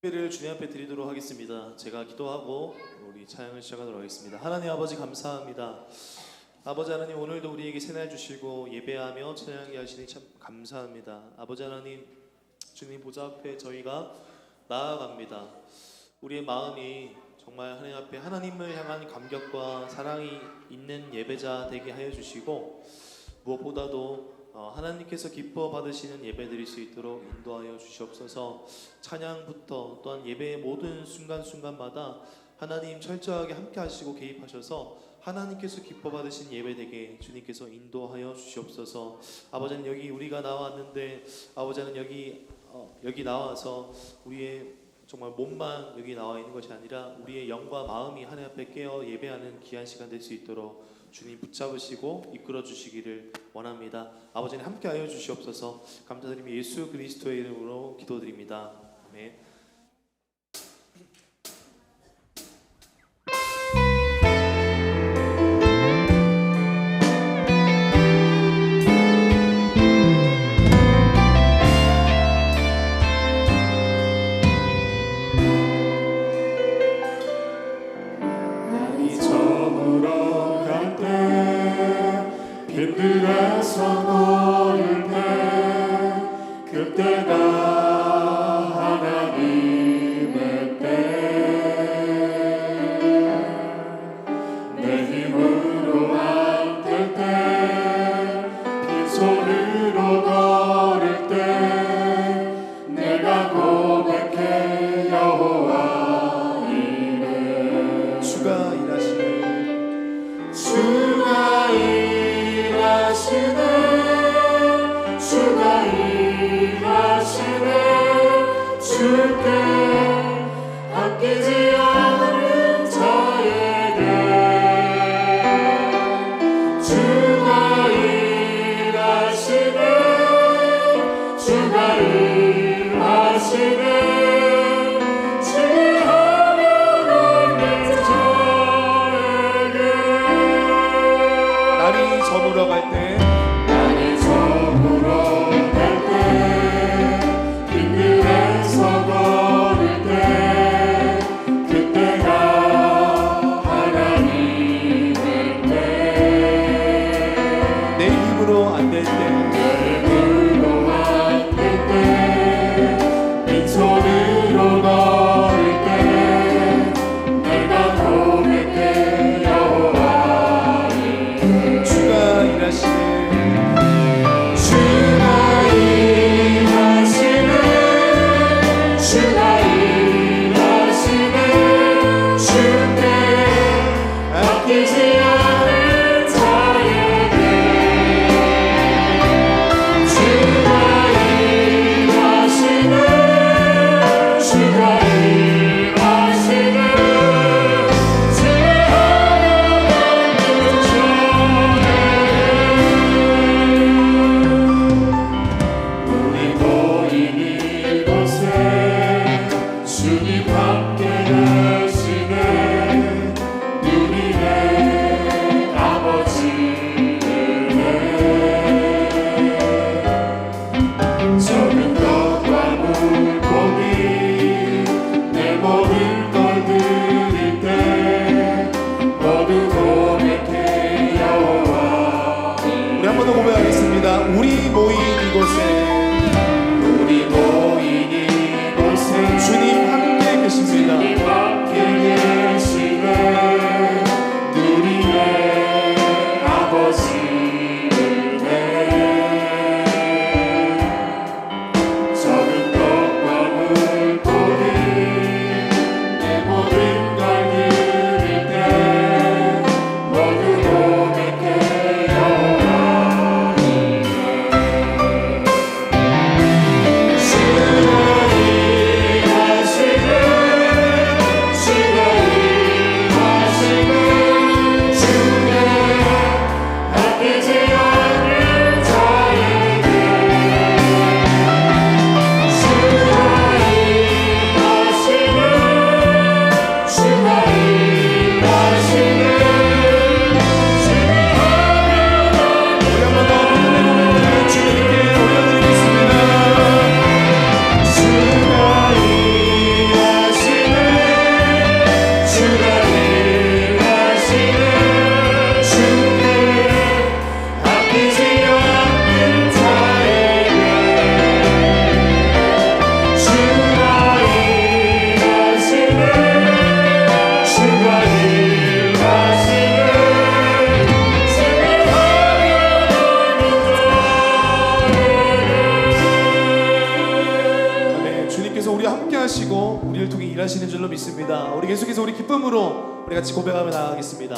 예배를 주님 앞에 드리도록 하겠습니다. 제가 기도하고 우리 찬양을 시작하도록 하겠습니다. 하나님 아버지 감사합니다. 아버지 하나님, 오늘도 우리에게 새날 주시고 예배하며 찬양하게 하시니 참 감사합니다. 아버지 하나님, 주님 보좌 앞에 저희가 나아갑니다. 우리의 마음이 정말 하나님 앞에 하나님을 향한 감격과 사랑이 있는 예배자 되게 하여 주시고, 무엇보다도 하나님께서 기뻐 받으시는 예배 드릴 수 있도록 인도하여 주시옵소서. 찬양부터 또한 예배의 모든 순간순간마다 하나님 철저하게 함께 하시고 개입하셔서 하나님께서 기뻐 받으신 예배 되게 주님께서 인도하여 주시옵소서. 아버지는 여기 우리가 나왔는데, 아버지는 여기 나와서 우리의 정말 몸만 여기 나와 있는 것이 아니라 우리의 영과 마음이 하나님 앞에 깨어 예배하는 귀한 시간 될 수 있도록 주님 붙잡으시고 이끌어 주시기를 원합니다. 아버지는 함께하여 주시옵소서. 감사드리며 예수 그리스도의 이름으로 기도드립니다. 아멘. 빈들에서 걸을 때 그때가 하나님의 때, 내 힘으로 안 될 때, 빈손으로 걸을 때 내가 고백해 여호와 이름. 주가 일하시는 주가 일하시네. 주께 아끼지 않는 자에게 주가 일하시네. 주가 일하시네. 지혜하며 얻는 자에게. 날이 저물어 갈 때, 안 될 때, 빈손으로 걸을 때 내가 고백해 여호와 이름. 주가 일하시네. 줄로 믿습니다. 우리 계속해서 우리 기쁨으로 우리 같이 고백하며 나아가겠습니다.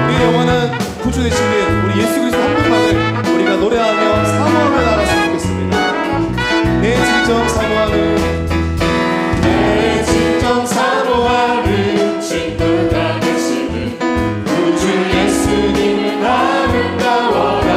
우리 영원한 구주 되시는 우리 예수 그리스도 한 분만을 우리가 노래하며 사모하며 나아갔으면 좋겠습니다. 내 진정 사모하는 내 진정 사모하는 친구가 되시는 구주 예수님은 아름다워라.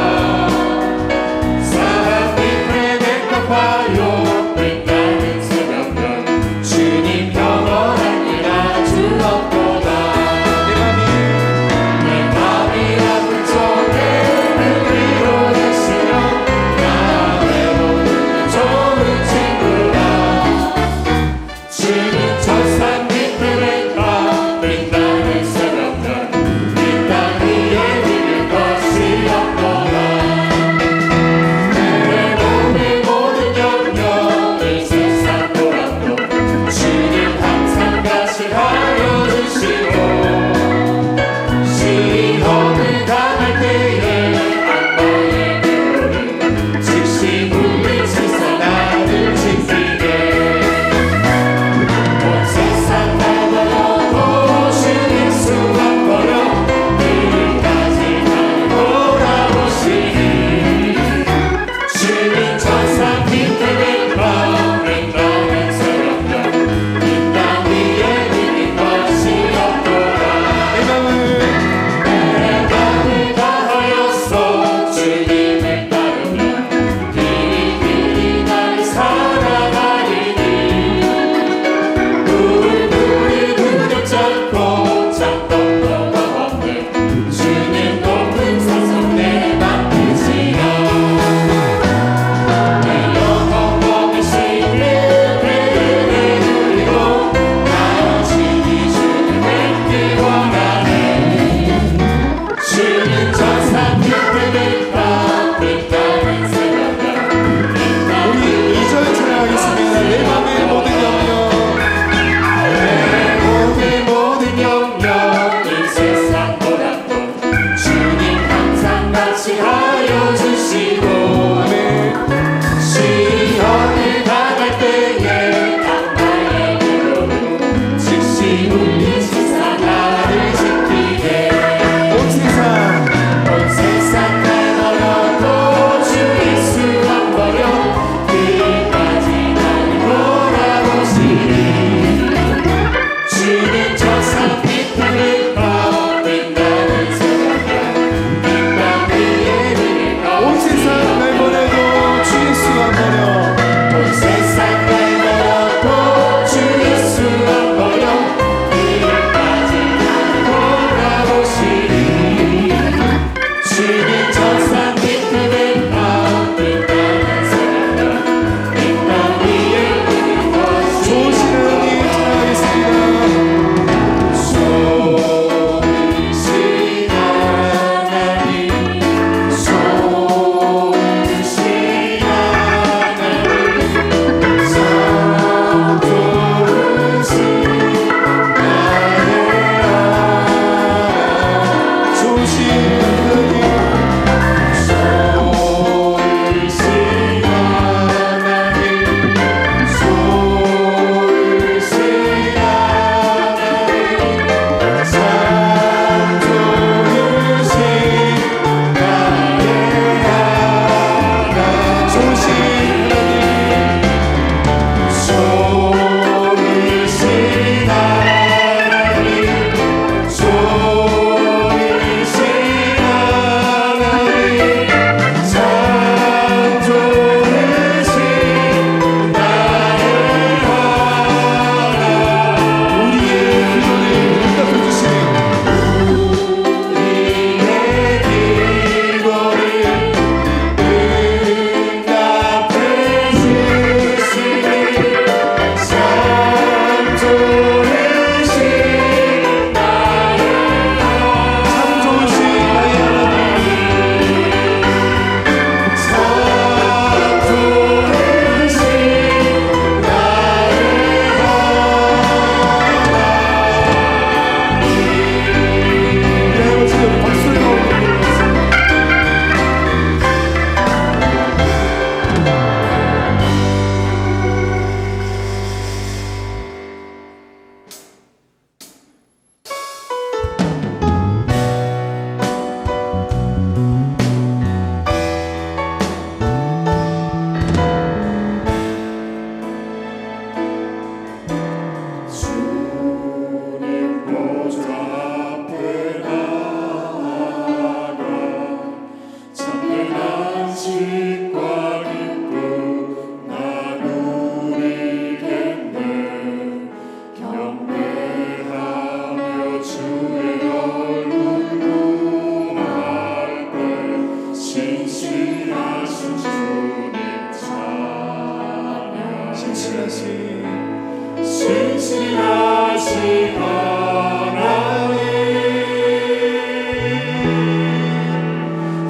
신실하신 하나님,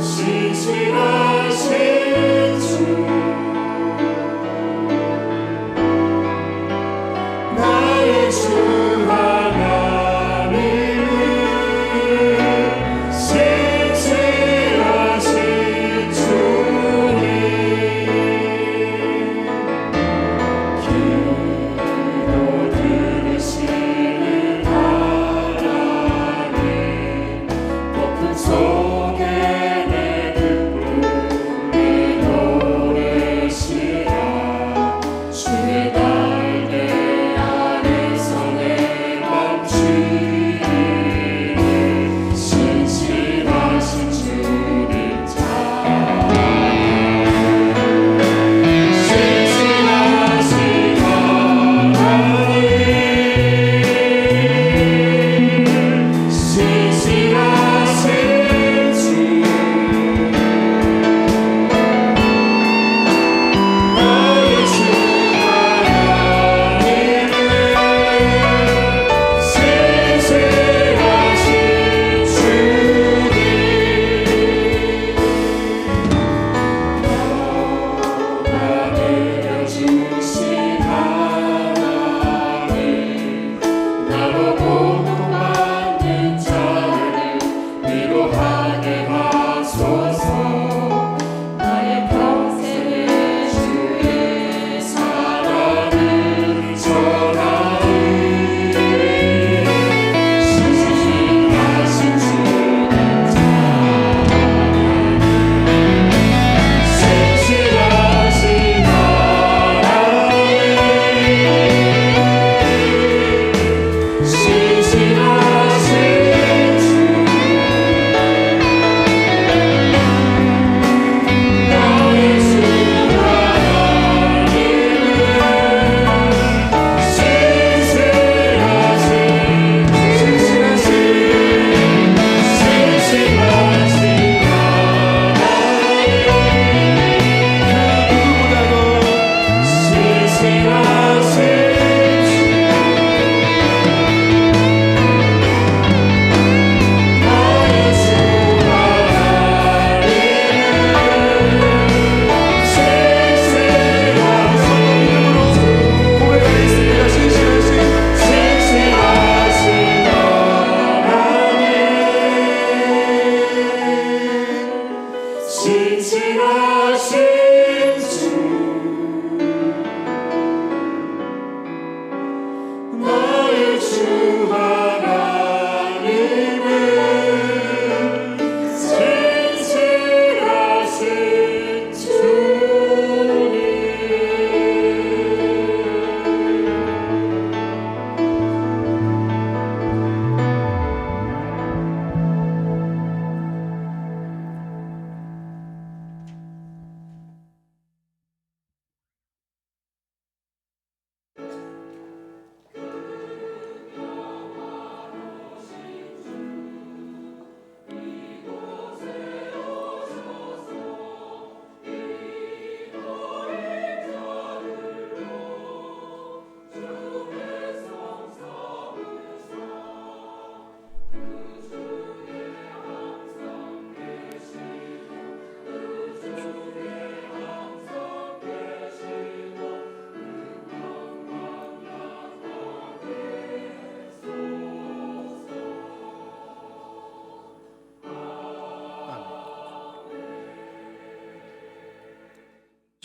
신실하신 주, 나의 주 하나님은 신실하신 주님,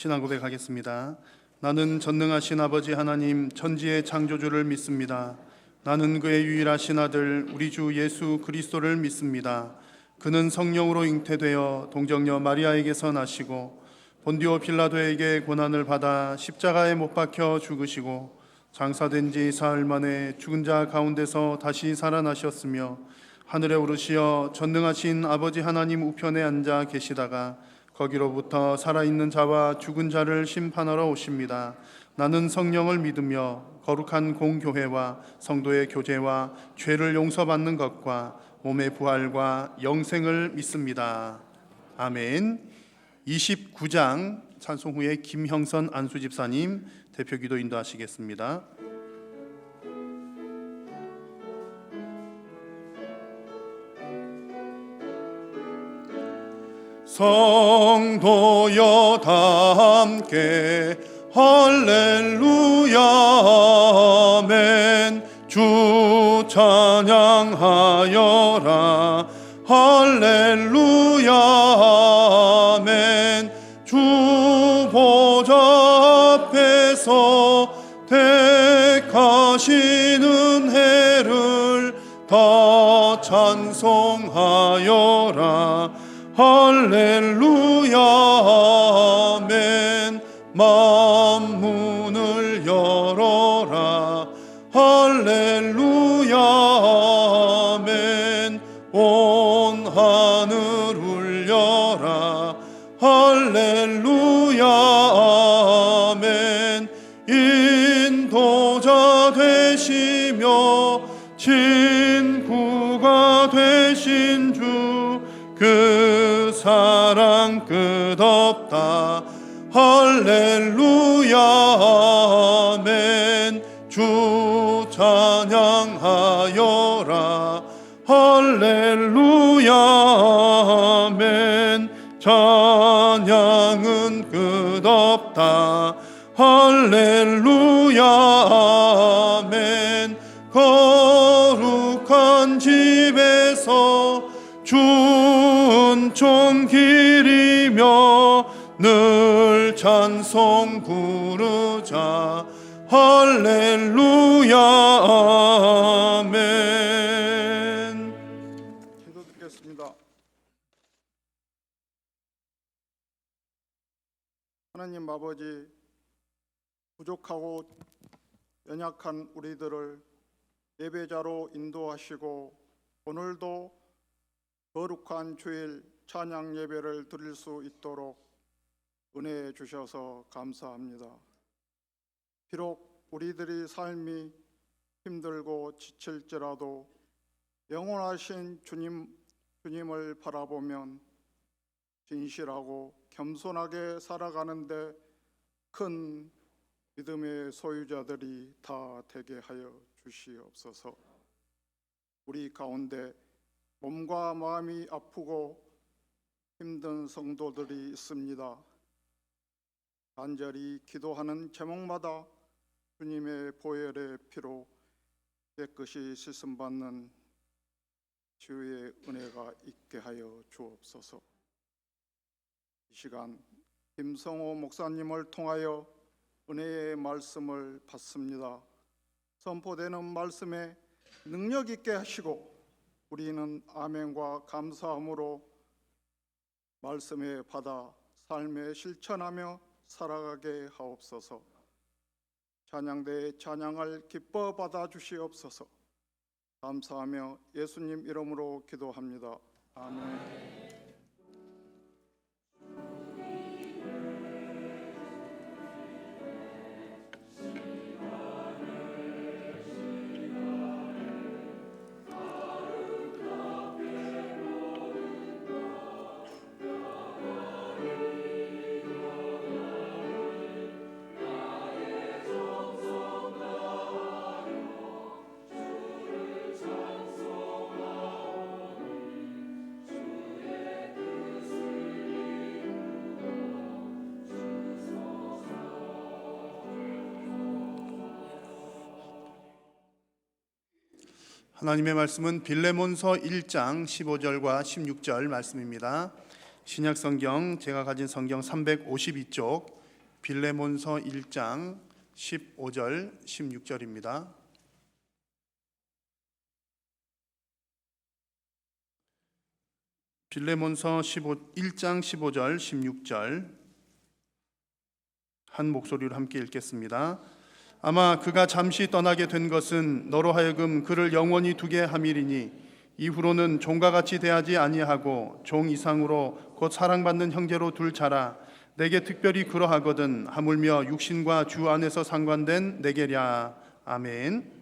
신앙 고백하겠습니다. 나는 전능하신 아버지 하나님 천지의 창조주를 믿습니다. 나는 그의 유일하신 아들 우리 주 예수 그리스도를 믿습니다. 그는 성령으로 잉태되어 동정녀 마리아에게서 나시고 본디오 빌라도에게 고난을 받아 십자가에 못 박혀 죽으시고 장사된 지 사흘 만에 죽은 자 가운데서 다시 살아나셨으며 하늘에 오르시어 전능하신 아버지 하나님 우편에 앉아 계시다가 거기로부터 살아있는 자와 죽은 자를 심판하러 오십니다. 나는 성령을 믿으며 거룩한 공교회와 성도의 교제와 죄를 용서받는 것과 몸의 부활과 영생을 믿습니다. 아멘. 29장 찬송 후에 김형선 안수집사님 대표기도 인도하시겠습니다. 성도여 다 함께 할렐루야 아멘. 주 찬양하여라 할렐루야 아멘. 주 보좌 앞에서 택하신 은혜를 다 찬송하여라 할렐루야 아멘. 만문을 열어라 할렐루야 아멘. 온 하늘 울려라 할렐루야 아멘. 인도자 되시며 친구가 되신 주 그 사랑 끝없다 할렐루야 아멘. 주 찬양하여라 할렐루야 아멘. 찬양은 끝없다 할렐루야 아멘. 거룩한 집에서 준총 기리며 늘 찬송 부르자 할렐루야 아멘. 기도드리겠습니다. 하나님 아버지, 부족하고 연약한 우리들을 예배자로 인도하시고 오늘도 거룩한 주일 찬양 예배를 드릴 수 있도록 은혜해 주셔서 감사합니다. 비록 우리들이 삶이 힘들고 지칠지라도 영원하신 주님을 바라보면 진실하고 겸손하게 살아가는데 큰 믿음의 소유자들이 다 되게 하여 주시옵소서. 우리 가운데 몸과 마음이 아프고 힘든 성도들이 있습니다. 간절히 기도하는 제목마다 주님의 보혈의 피로 깨끗이 씻음받는 주의 은혜가 있게 하여 주옵소서. 이 시간 김성호 목사님을 통하여 은혜의 말씀을 받습니다. 선포되는 말씀에 능력 있게 하시고 우리는 아멘과 감사함으로 말씀에 받아 삶에 실천하며 살아가게 하옵소서. 찬양대의 찬양을 기뻐 받아 주시옵소서. 감사하며 예수님 이름으로 기도합니다. 아멘. 하나님의 말씀은 빌레몬서 1장 15절과 16절 말씀입니다. 신약성경 제가 가진 성경 352쪽 빌레몬서 1장 15절 16절입니다. 빌레몬서 1장 15절 16절 한 목소리로 함께 읽겠습니다. 아마 그가 잠시 떠나게 된 것은 너로 하여금 그를 영원히 두게 함이리니 이후로는 종과 같이 대하지 아니하고 종 이상으로 곧 사랑받는 형제로 둘 자라. 내게 특별히 그러하거든 하물며 육신과 주 안에서 상관된 내게랴. 아멘.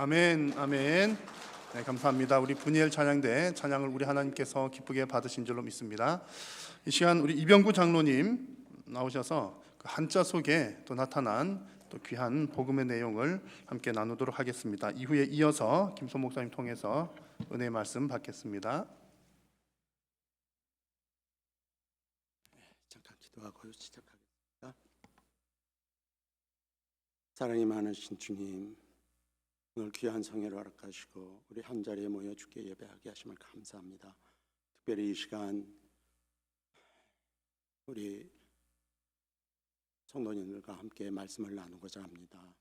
아멘, 아멘. 네, 감사합니다. 우리 분이엘 찬양대 찬양을 우리 하나님께서 기쁘게 받으신 줄로 믿습니다. 이 시간 우리 이병구 장로님 나오셔서 그 한자 속에 또 나타난 또 귀한 복음의 내용을 함께 나누도록 하겠습니다. 이후에 이어서 김소 목사님 통해서 은혜의 말씀 받겠습니다. 잠깐 기도하고 시작하겠습니다. 사랑이 많으신 주님, 오늘 귀한 성회를 허락하시고 우리 한 자리에 모여 주께 예배하게 하심을 감사합니다. 특별히 이 시간 우리 성도님들과 함께 말씀을 나누고자 합니다.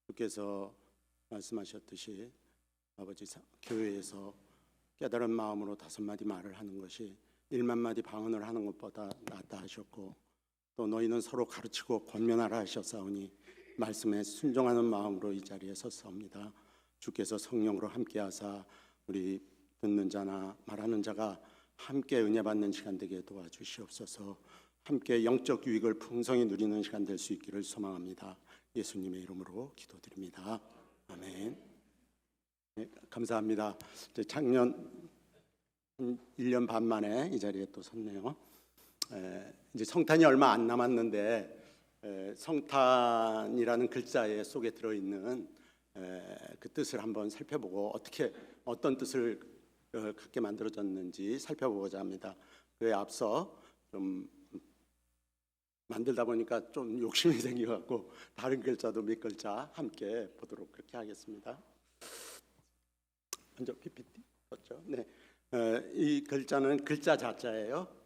주께서 말씀하셨듯이 아버지 교회에서 깨달은 마음으로 5마디 말을 하는 것이 1만 마디 방언을 하는 것보다 낫다 하셨고, 또 너희는 서로 가르치고 권면하라 하셨사오니 말씀에 순종하는 마음으로 이 자리에 섰사옵니다. 주께서 성령으로 함께하사 우리 듣는 자나 말하는 자가 함께 은혜 받는 시간 되게 도와주시옵소서. 함께 영적 유익을 풍성히 누리는 시간 될 수 있기를 소망합니다. 예수님의 이름으로 기도드립니다. 아멘. 네, 감사합니다. 작년 1년 반 만에 이 자리에 또 섰네요. 이제 성탄이 얼마 안 남았는데 성탄이라는 글자의 속에 들어있는 그 뜻을 한번 살펴보고 어떤 뜻을 갖게 만들어졌는지 살펴보고자 합니다. 그에 앞서 좀 만들다 보니까 좀 욕심이 생겨갖고 다른 글자도 몇 글자 함께 보도록 그렇게 하겠습니다. 먼저 PPT 봤죠? 네, 이 글자는 글자 자자예요.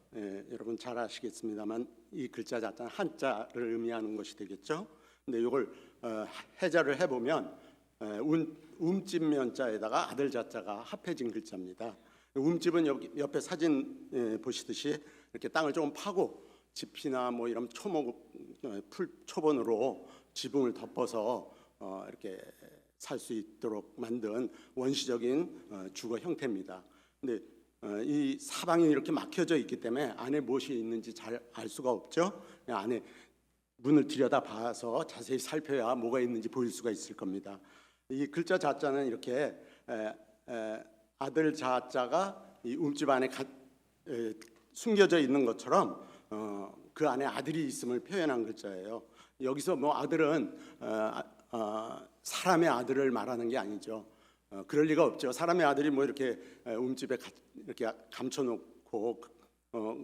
여러분 잘 아시겠습니다만 이 글자 자자는 한자를 의미하는 것이 되겠죠. 근데 이걸 해자를 해보면 움집면자에다가 아들 자자가 합해진 글자입니다. 움집은 여기 옆에 사진 보시듯이 이렇게 땅을 조금 파고 집이나 뭐 이런 초본으로 지붕을 덮어서 이렇게 살 수 있도록 만든 원시적인 주거 형태입니다. 근데 이 사방이 이렇게 막혀져 있기 때문에 안에 무엇이 있는지 잘 알 수가 없죠. 안에 문을 들여다봐서 자세히 살펴야 뭐가 있는지 보일 수가 있을 겁니다. 이 글자 자자는 이렇게 아들 자자가 이 움집 안에 숨겨져 있는 것처럼 그 안에 아들이 있음을 표현한 글자예요. 여기서 뭐 아들은 사람의 아들을 말하는 게 아니죠. 그럴 리가 없죠. 사람의 아들이 뭐 이렇게 움집에 이렇게 감춰놓고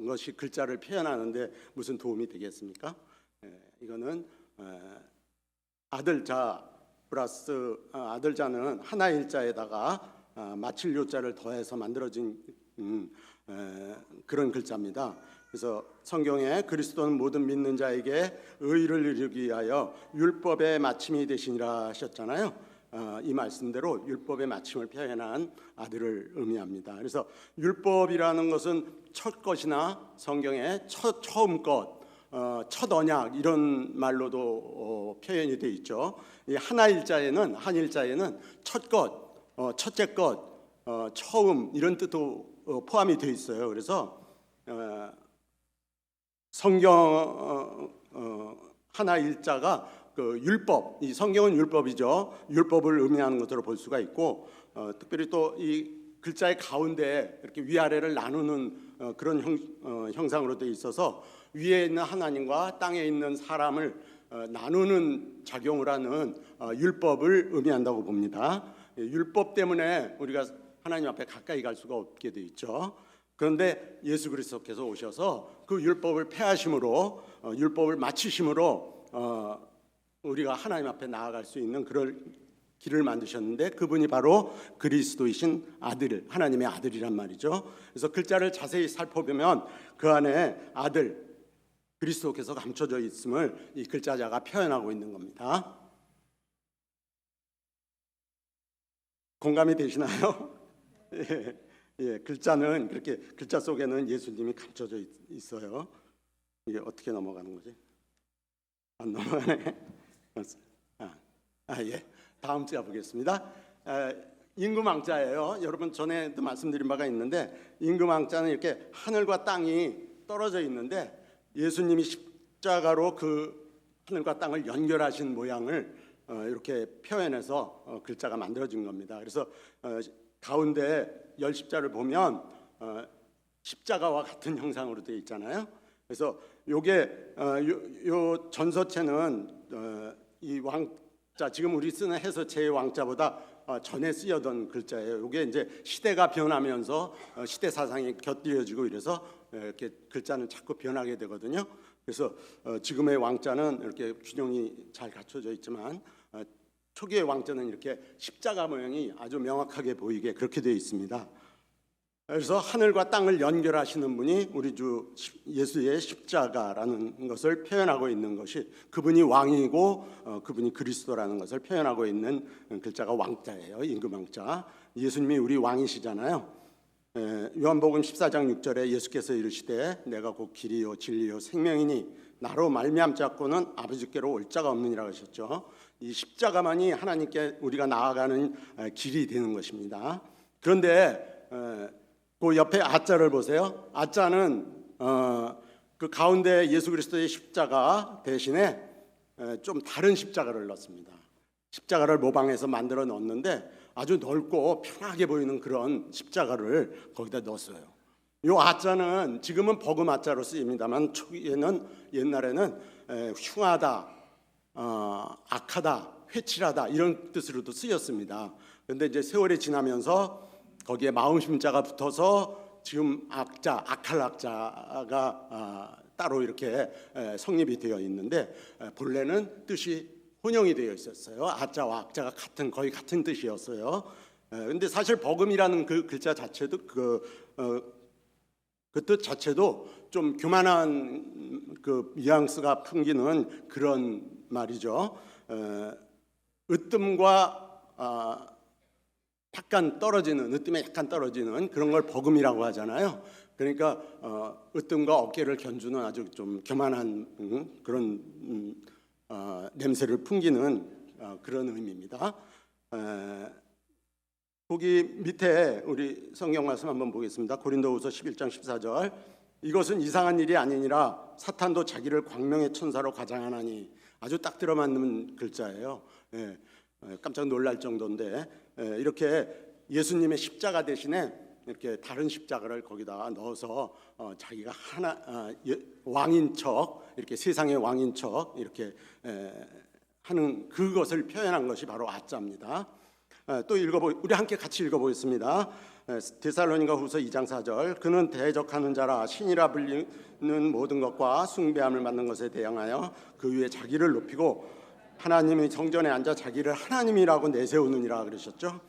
것이 글자를 표현하는데 무슨 도움이 되겠습니까? 이거는 아들자 플러스 아들자는 하나 일자에다가 마칠 요자를 더해서 만들어진 그런 글자입니다. 그래서 성경에 그리스도는 모든 믿는 자에게 의를 이루기 위하여 율법의 마침이 되시니라 하셨잖아요. 이 말씀대로 율법의 마침을 표현한 아들을 의미합니다. 그래서 율법이라는 것은 첫 것이나 성경에 처음 것, 첫 언약 이런 말로도 표현이 되어 있죠. 이 한일자에는 첫 것, 첫째 것, 처음 이런 뜻도 포함이 되어 있어요. 그래서 성경 하나 일자가 그 율법, 이 성경은 율법이죠. 율법을 의미하는 것으로 볼 수가 있고, 특별히 또 이 글자의 가운데 이렇게 위아래를 나누는 그런 형상으로 되어 있어서 위에 있는 하나님과 땅에 있는 사람을 나누는 작용을 하는 율법을 의미한다고 봅니다. 율법 때문에 우리가 하나님 앞에 가까이 갈 수가 없게 되어 있죠. 그런데 예수 그리스도께서 오셔서 그 율법을 폐하심으로 율법을 마치심으로 우리가 하나님 앞에 나아갈 수 있는 그런 길을 만드셨는데 그분이 바로 그리스도이신 아들, 하나님의 아들이란 말이죠. 그래서 글자를 자세히 살펴보면 그 안에 아들 그리스도께서 감춰져 있음을 이 글자자가 표현하고 있는 겁니다. 공감이 되시나요? 예, 글자는 그렇게 글자 속에는 예수님이 감춰져 있어요. 이게 어떻게 넘어가는 거지? 안 넘어가네. 예. 다음 자 보겠습니다. 임금왕자예요. 여러분 전에도 말씀드린 바가 있는데 임금왕자는 이렇게 하늘과 땅이 떨어져 있는데 예수님이 십자가로 그 하늘과 땅을 연결하신 모양을 이렇게 표현해서 글자가 만들어진 겁니다. 그래서 가운데 열 십자를 보면 십자가와 같은 형상으로 되어 있잖아요. 그래서 요게 요 전서체는 이 왕자, 지금 우리 쓰는 해서체의 왕자보다 전에 쓰여던 글자예요. 이게 이제 시대가 변하면서 시대 사상이 곁들여지고 이래서 이렇게 글자는 자꾸 변하게 되거든요. 그래서 지금의 왕자는 이렇게 균형이 잘 갖춰져 있지만 초기의 왕자는 이렇게 십자가 모양이 아주 명확하게 보이게 그렇게 되어 있습니다. 그래서 하늘과 땅을 연결하시는 분이 우리 주 예수의 십자가라는 것을 표현하고 있는 것이, 그분이 왕이고 그분이 그리스도라는 것을 표현하고 있는 글자가 왕자예요. 임금왕자. 예수님이 우리 왕이시잖아요. 요한복음 14장 6절에 예수께서 이르시되 내가 곧 길이요 진리요 생명이니 나로 말미암지 않고는 아버지께로 올 자가 없느니라 하셨죠. 이 십자가만이 하나님께 우리가 나아가는 길이 되는 것입니다. 그런데 그 옆에 아자를 보세요. 아자는 그 가운데 예수 그리스도의 십자가 대신에 좀 다른 십자가를 넣습니다. 십자가를 모방해서 만들어 넣었는데 아주 넓고 편하게 보이는 그런 십자가를 거기다 넣었어요. 이 아자는 지금은 버금 아자로 쓰입니다만 초기에는, 옛날에는 흉하다, 악하다, 회칠하다 이런 뜻으로도 쓰였습니다. 그런데 이제 세월이 지나면서 거기에 마음심자가 붙어서 지금 악자, 악할 악자가 따로 이렇게 성립이 되어 있는데 본래는 뜻이 혼용이 되어 있었어요. 아자와 악자가 거의 같은 뜻이었어요. 그런데 사실 버금이라는 그 글자 자체도 그 뜻 자체도 좀 교만한 그 뉘앙스가 풍기는 그런 말이죠. 으뜸과 약간 떨어지는, 으뜸에 약간 떨어지는 그런 걸 버금이라고 하잖아요. 그러니까 으뜸과 어깨를 견주는 아주 좀 교만한 그런 냄새를 풍기는 그런 의미입니다. 거기 밑에 우리 성경 말씀 한번 보겠습니다. 고린도후서 11장 14절. 이것은 이상한 일이 아니니라 사탄도 자기를 광명의 천사로 가장하나니. 아주 딱 들어맞는 글자예요. 깜짝 놀랄 정도인데 이렇게 예수님의 십자가 대신에 이렇게 다른 십자가를 거기다 넣어서 자기가 왕인 척, 이렇게 세상의 왕인 척 이렇게 하는 그것을 표현한 것이 바로 아자입니다. 또 우리 함께 같이 읽어보겠습니다. 데살로니가후서 2장 4절. 그는 대적하는 자라 신이라 불리는 모든 것과 숭배함을 받는 것에 대항하여 그 위에 자기를 높이고 하나님의 정전에 앉아 자기를 하나님이라고 내세우느니라 그러셨죠.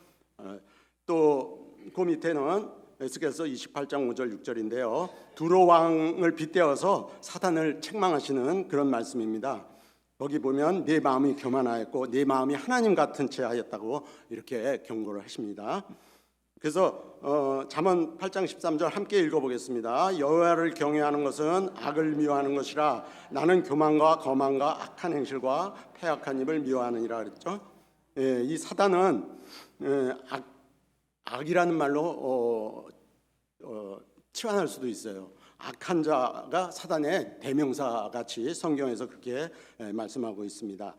또 그 밑에는 에스겔서 28장 5절 6절인데요. 두로 왕을 빗대어서 사단을 책망하시는 그런 말씀입니다. 거기 보면 내 마음이 교만하였고 내 마음이 하나님 같은 채 하였다고 이렇게 경고를 하십니다. 그래서 잠언 8장 13절 함께 읽어보겠습니다. 여호와를 경외하는 것은 악을 미워하는 것이라 나는 교만과 거만과 악한 행실과 패악한 입을 미워하느니라 그랬죠. 이 사단은 악이라는 말로 치환할 수도 있어요. 악한 자가 사단의 대명사 같이 성경에서 그렇게 말씀하고 있습니다.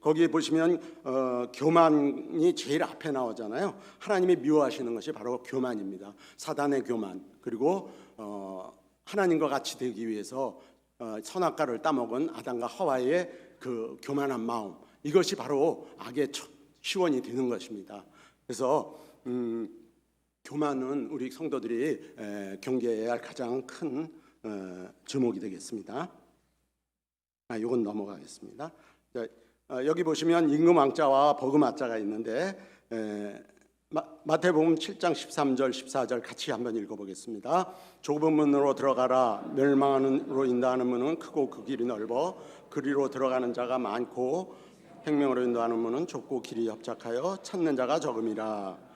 거기에 보시면 교만이 제일 앞에 나오잖아요. 하나님이 미워하시는 것이 바로 교만입니다. 사단의 교만, 그리고 하나님과 같이 되기 위해서 선악과를 따먹은 아담과 하와의 그 교만한 마음, 이것이 바로 악의 시원이 되는 것입니다. 그래서 교만은 우리 성도들이 경계해야 할 가장 큰 주목이 되겠습니다. 이건 넘어가겠습니다. 여기 보시면 임금왕자와 버금왕자가 있는데 마태복음 7장 13절 14절 같이 한번 읽어보겠습니다. 좁은 문으로 들어가라. 멸망하는 으로 인도하는 문은 크고 그 길이 넓어 그리로 들어가는 자가 많고 생명으로 인도하는 문은 좁고 길이 협착하여 찾는 자가 적음이라.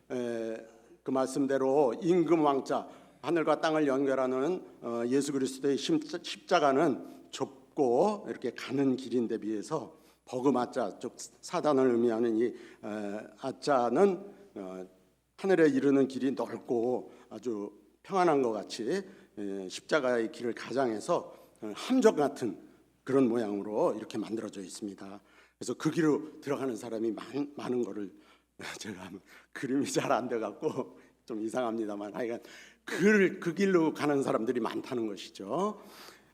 그 말씀대로 임금왕자, 하늘과 땅을 연결하는 예수 그리스도의 십자가는 좁고 이렇게 가는 길인데 비해서 버금아자, 즉 사단을 의미하는 이 아자는 하늘에 이르는 길이 넓고 아주 평안한 것 같이 십자가의 길을 가장해서 함정 같은 그런 모양으로 이렇게 만들어져 있습니다. 그래서 그 길로 들어가는 사람이 많은 거를 제가 그림이 잘 안 돼 갖고 좀 이상합니다만 하여간 그 길로 가는 사람들이 많다는 것이죠.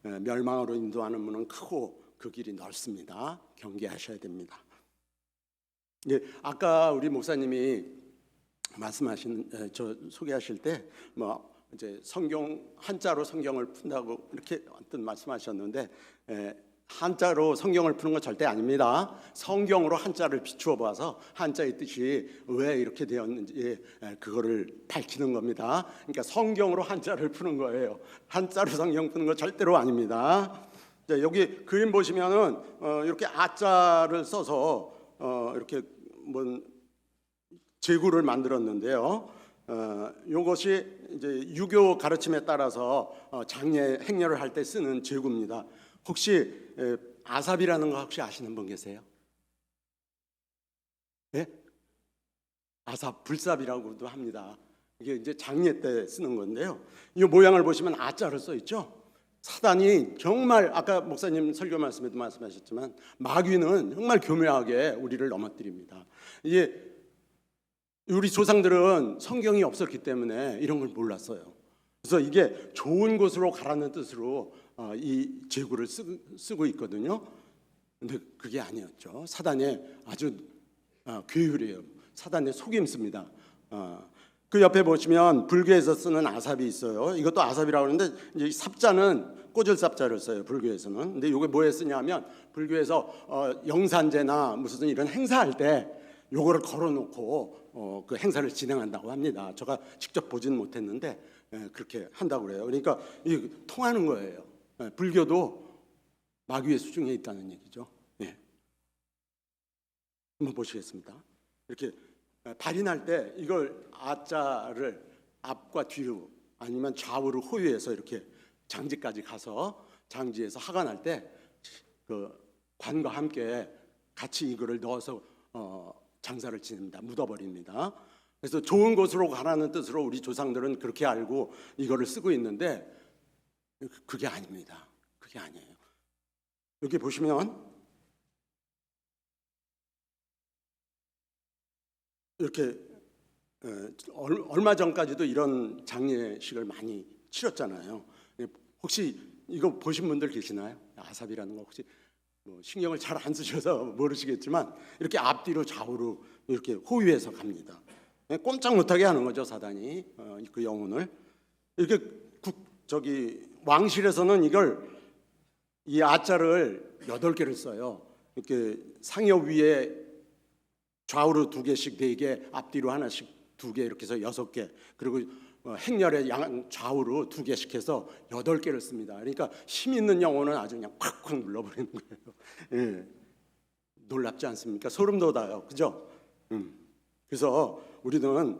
멸망으로 인도하는 문은 크고 그 길이 넓습니다. 경계하셔야 됩니다. 예, 아까 우리 목사님이 말씀하신 소개하실 때 뭐 이제 성경 한자로 성경을 푼다고 이렇게 어떤 말씀하셨는데 한자로 성경을 푸는 건 절대 아닙니다. 성경으로 한자를 비추어 봐서 한자의 뜻이 왜 이렇게 되었는지 그거를 밝히는 겁니다. 그러니까 성경으로 한자를 푸는 거예요. 한자로 성경 푸는 건 절대로 아닙니다. 자, 여기 그림 보시면은 이렇게 아자를 써서 이렇게 뭐 제구를 만들었는데요. 이것이 이제 유교 가르침에 따라서 장례 행렬을 할 때 쓰는 제구입니다. 혹시 아삽이라는 거 혹시 아시는 분 계세요? 네? 아삽 불삽이라고도 합니다. 이게 이제 장례 때 쓰는 건데요. 이 모양을 보시면 아자를 써 있죠. 사단이 정말 아까 목사님 설교 말씀에도 말씀하셨지만 마귀는 정말 교묘하게 우리를 넘어뜨립니다. 이게 우리 조상들은 성경이 없었기 때문에 이런 걸 몰랐어요. 그래서 이게 좋은 곳으로 가라는 뜻으로 이 제구를 쓰고 있거든요. 근데 그게 아니었죠. 사단의 아주 괴율이에요. 사단의 속임수입니다. 그 옆에 보시면 불교에서 쓰는 아삽이 있어요. 이것도 아삽이라고 하는데 이제 삽자는 꽂을 삽자를 써요. 불교에서는. 근데 이게 뭐에 쓰냐면 불교에서 영산제나 무슨 이런 행사할 때 요거를 걸어놓고 그 행사를 진행한다고 합니다. 제가 직접 보지는 못했는데 그렇게 한다고 그래요. 그러니까 이 통하는 거예요. 불교도 마귀의 수중에 있다는 얘기죠. 예. 한번 보시겠습니다. 이렇게 발인할 때 이걸 아자를 앞과 뒤로 아니면 좌우로 호위해서 이렇게 장지까지 가서 장지에서 하관할 때 그 관과 함께 같이 이거를 넣어서 장사를 지냅니다. 묻어버립니다. 그래서 좋은 곳으로 가라는 뜻으로 우리 조상들은 그렇게 알고 이거를 쓰고 있는데 그게 아닙니다. 그게 아니에요. 여기 보시면 이렇게 얼마 전까지도 이런 장례식을 많이 치렀잖아요. 혹시 이거 보신 분들 계시나요? 아삽이라는 거 혹시 뭐 신경을 잘 안 쓰셔서 모르시겠지만 이렇게 앞뒤로 좌우로 이렇게 호위해서 갑니다. 꼼짝 못하게 하는 거죠, 사단이. 그 영혼을 이렇게 왕실에서는 이걸 이 아자를 8개를 써요. 이렇게 상여 위에 좌우로 2개씩 4개, 앞뒤로 하나씩 2개 이렇게 해서 6개. 그리고 행렬에 좌우로 2개씩 해서 8개를 씁니다. 그러니까 힘 있는 영혼은 아주 그냥 콱콱 눌러버리는 거예요. 예. 놀랍지 않습니까? 소름 돋아요, 그죠? 그래서 우리는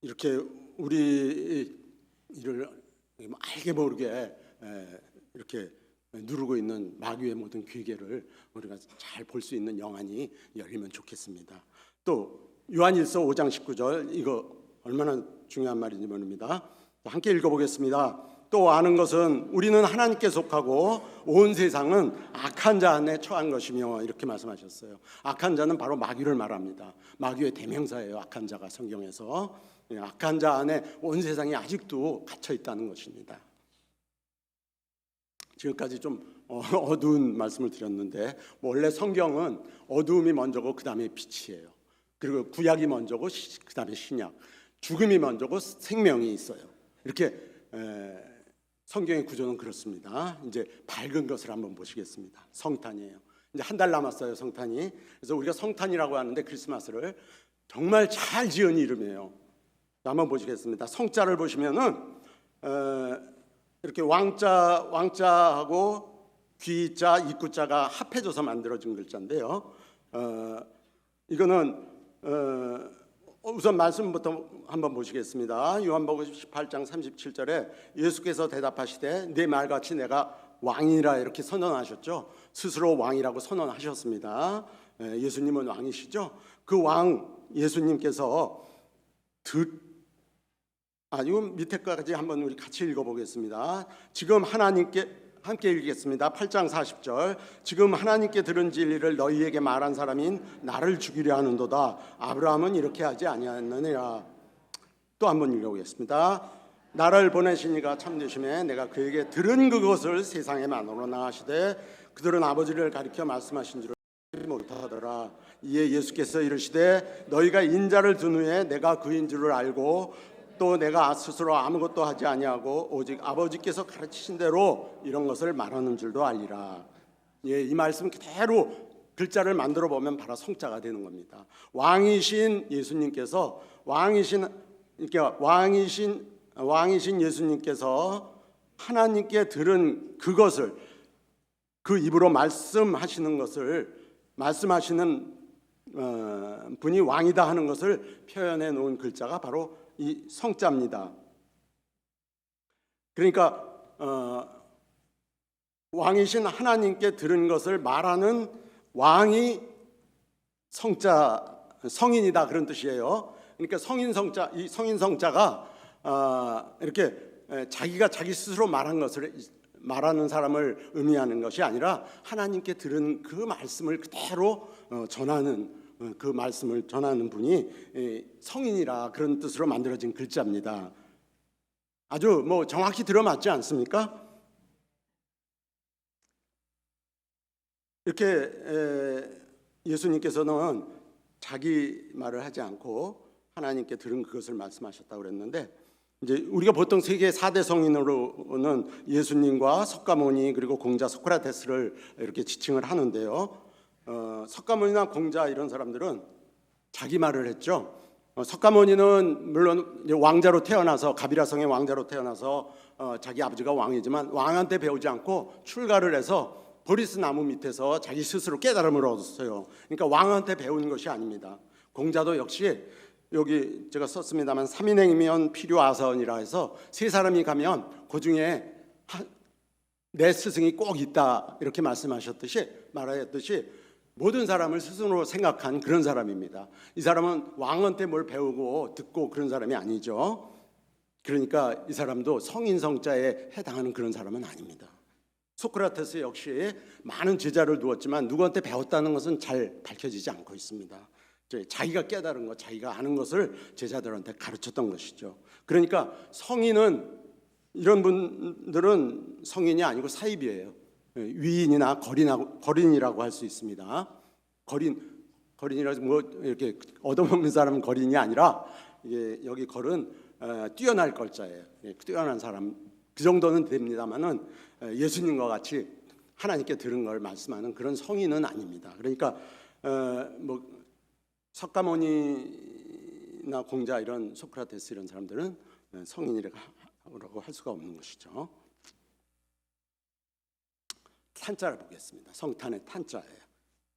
이렇게 우리 이를 알게 모르게 이렇게 누르고 있는 마귀의 모든 괴계를 우리가 잘 볼 수 있는 영안이 열리면 좋겠습니다. 또 요한일서 5장 19절 이거 얼마나 중요한 말인지 모릅니다. 함께 읽어보겠습니다. 또 아는 것은 우리는 하나님께 속하고 온 세상은 악한 자 안에 처한 것이며 이렇게 말씀하셨어요. 악한 자는 바로 마귀를 말합니다. 마귀의 대명사예요. 악한 자가 성경에서. 악한 자 안에 온 세상이 아직도 갇혀 있다는 것입니다. 지금까지 좀 어두운 말씀을 드렸는데 원래 성경은 어두움이 먼저고 그 다음에 빛이에요. 그리고 구약이 먼저고 그 다음에 신약, 죽음이 먼저고 생명이 있어요. 이렇게 성경의 구조는 그렇습니다. 이제 밝은 것을 한번 보시겠습니다. 성탄이에요. 이제 한 달 남았어요, 성탄이. 그래서 우리가 성탄이라고 하는데 크리스마스를 정말 잘 지은 이름이에요. 한번 보시겠습니다. 성자를 보시면은 이렇게 왕자하고 귀자, 입구자가 합해져서 만들어진 글자인데요. 이거는 우선 말씀부터 한번 보시겠습니다. 요한복음 18장 37절에 예수께서 대답하시되 내 말같이 내가 왕이라 이렇게 선언하셨죠. 스스로 왕이라고 선언하셨습니다. 예수님은 왕이시죠. 그 왕 예수님께서 이거 밑에까지 한번 우리 같이 읽어보겠습니다. 지금 함께 읽겠습니다. 8장 40절. 지금 하나님께 들은 진리를 너희에게 말한 사람인 나를 죽이려 하는도다. 아브라함은 이렇게 하지 아니하였느니라. 또 한번 읽어보겠습니다. 나를 보내신 이가 참되심에 내가 그에게 들은 그것을 세상에 만으로 하시되 그들은 아버지를 가리켜 말씀하신 줄을 못하더라. 이에 예수께서 이르시되 너희가 인자를 둔 후에 내가 그인 줄을 알고 또 내가 스스로 아무것도 하지 아니하고 오직 아버지께서 가르치신 대로 이런 것을 말하는 줄도 알리라. 예, 이 말씀 그대로 글자를 만들어 보면 바로 성자가 되는 겁니다. 왕이신 예수님께서 왕이신 예수님께서 하나님께 들은 그것을 그 입으로 말씀하시는 것을 말씀하시는 분이 왕이다 하는 것을 표현해 놓은 글자가 바로 이 성자입니다. 그러니까 왕이신 하나님께 들은 것을 말하는 왕이 성인이다 그런 뜻이에요. 그러니까 이 성인 성자가 이렇게 자기가 자기 스스로 말한 것을 말하는 사람을 의미하는 것이 아니라 하나님께 들은 그 말씀을 그대로 전하는 그 말씀을 전하는 분이 성인이라 그런 뜻으로 만들어진 글자입니다. 아주 뭐 정확히 들어맞지 않습니까? 이렇게 예수님께서는 자기 말을 하지 않고 하나님께 들은 그것을 말씀하셨다고 그랬는데 이제 우리가 보통 세계 4대 성인으로는 예수님과 석가모니 그리고 공자 소크라테스를 이렇게 지칭을 하는데요. 석가모니나 공자 이런 사람들은 자기 말을 했죠. 석가모니는 물론 왕자로 태어나서 가비라성의 왕자로 태어나서 자기 아버지가 왕이지만 왕한테 배우지 않고 출가를 해서 보리스 나무 밑에서 자기 스스로 깨달음을 얻었어요. 그러니까 왕한테 배운 것이 아닙니다. 공자도 역시 여기 제가 썼습니다만 3인행이면 필요아선이라 해서 세 사람이 가면 그 중에 내 스승이 꼭 있다 이렇게 말하였듯이 모든 사람을 스승으로 생각한 그런 사람입니다. 이 사람은 왕한테 뭘 배우고 듣고 그런 사람이 아니죠. 그러니까 이 사람도 성인 성자에 해당하는 그런 사람은 아닙니다. 소크라테스 역시 많은 제자를 두었지만 누구한테 배웠다는 것은 잘 밝혀지지 않고 있습니다. 자기가 깨달은 것, 자기가 아는 것을 제자들한테 가르쳤던 것이죠. 그러니까 성인은 이런 분들은 성인이 아니고 사입이에요. 위인이나 거린이라고 할 수 있습니다. 거린이라서 뭐 이렇게 얻어먹는 사람은 거린이 아니라 이게 여기 걸은 뛰어날 걸자예요. 뛰어난 사람 그 정도는 됩니다만은 예수님과 같이 하나님께 들은 걸 말씀하는 그런 성인은 아닙니다. 그러니까 뭐 석가모니나 공자 이런 소크라테스 이런 사람들은 성인이라고 할 수가 없는 것이죠. 탄자를 보겠습니다. 성탄의 탄자예요.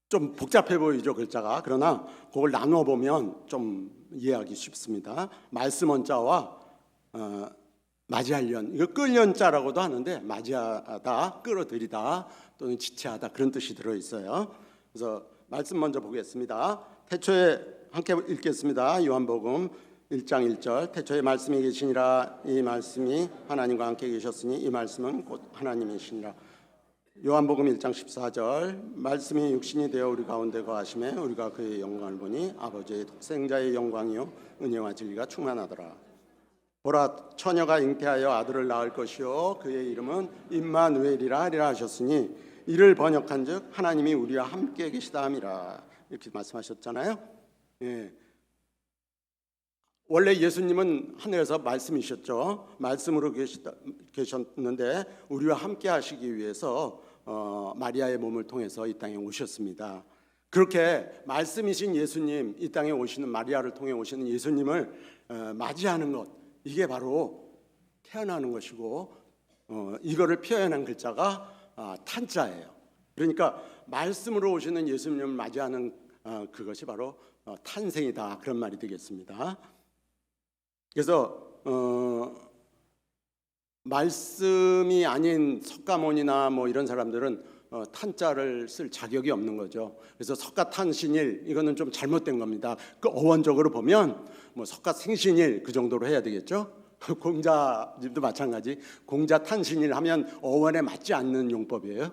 좀 복잡해 보이죠 글자가. 그러나 그걸 나누어 보면 좀 이해하기 쉽습니다. 말씀 원자와 맞이하련, 이거 끌련자라고도 하는데 맞이하다, 끌어들이다 또는 지체하다 그런 뜻이 들어 있어요. 그래서 말씀 먼저 보겠습니다. 태초에 함께 읽겠습니다. 요한복음 1장 1절. 태초에 말씀이 계시니라. 이 말씀이 하나님과 함께 계셨으니 이 말씀은 곧 하나님이시니라. 요한복음 1장 14절. 말씀이 육신이 되어 우리 가운데 거하심에 우리가 그의 영광을 보니 아버지의 독생자의 영광이요 은혜와 진리가 충만하더라. 보라, 처녀가 잉태하여 아들을 낳을 것이요 그의 이름은 임마누엘이라 하리라 하셨으니 이를 번역한즉 하나님이 우리와 함께 계시다 함이라. 이렇게 말씀하셨잖아요. 예. 원래 예수님은 하늘에서 말씀이셨죠. 말씀으로 계셨는데 우리와 함께 하시기 위해서 마리아의 몸을 통해서 이 땅에 오셨습니다. 그렇게 말씀이신 예수님, 이 땅에 오시는 마리아를 통해 오시는 예수님을 맞이하는 것, 이게 바로 태어나는 것이고 이거를 표현한 글자가 탄자예요. 그러니까 말씀으로 오시는 예수님을 맞이하는 그것이 바로 탄생이다 그런 말이 되겠습니다. 그래서 말씀이 아닌 석가모니나 뭐 이런 사람들은 탄자를 쓸 자격이 없는 거죠. 그래서 석가탄신일 이거는 좀 잘못된 겁니다. 그 어원적으로 보면 뭐 석가생신일 그 정도로 해야 되겠죠. 공자님도 마찬가지. 공자 탄신일 하면 어원에 맞지 않는 용법이에요.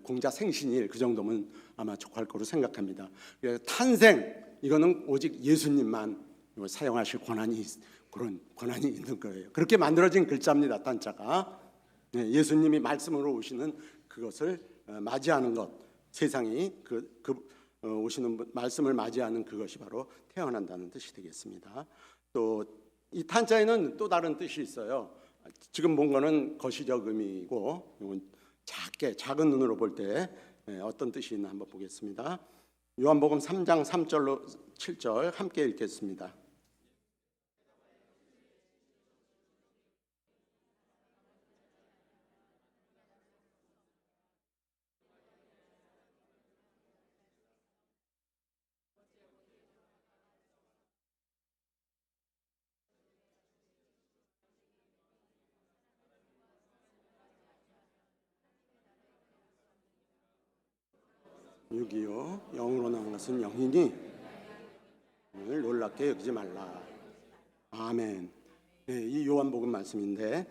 공자 생신일 그 정도면 아마 족할 거로 생각합니다. 탄생 이거는 오직 예수님만 사용하실 그런 권한이 있는 거예요. 그렇게 만들어진 글자입니다. 탄자가 예수님이 말씀으로 오시는 그것을 맞이하는 것, 세상이 오시는 말씀을 맞이하는 그것이 바로 태어난다는 뜻이 되겠습니다. 또 이 탄자에는 또 다른 뜻이 있어요. 지금 본 거는 거시적 의미이고 이건 작은 눈으로 볼 때 어떤 뜻이 있나 한번 보겠습니다. 요한복음 3장 3절로 7절 함께 읽겠습니다. (6.25) 영으로 나온 것은 영이니 놀랍게 여기지 말라. 아멘. 이 요한복음 말씀인데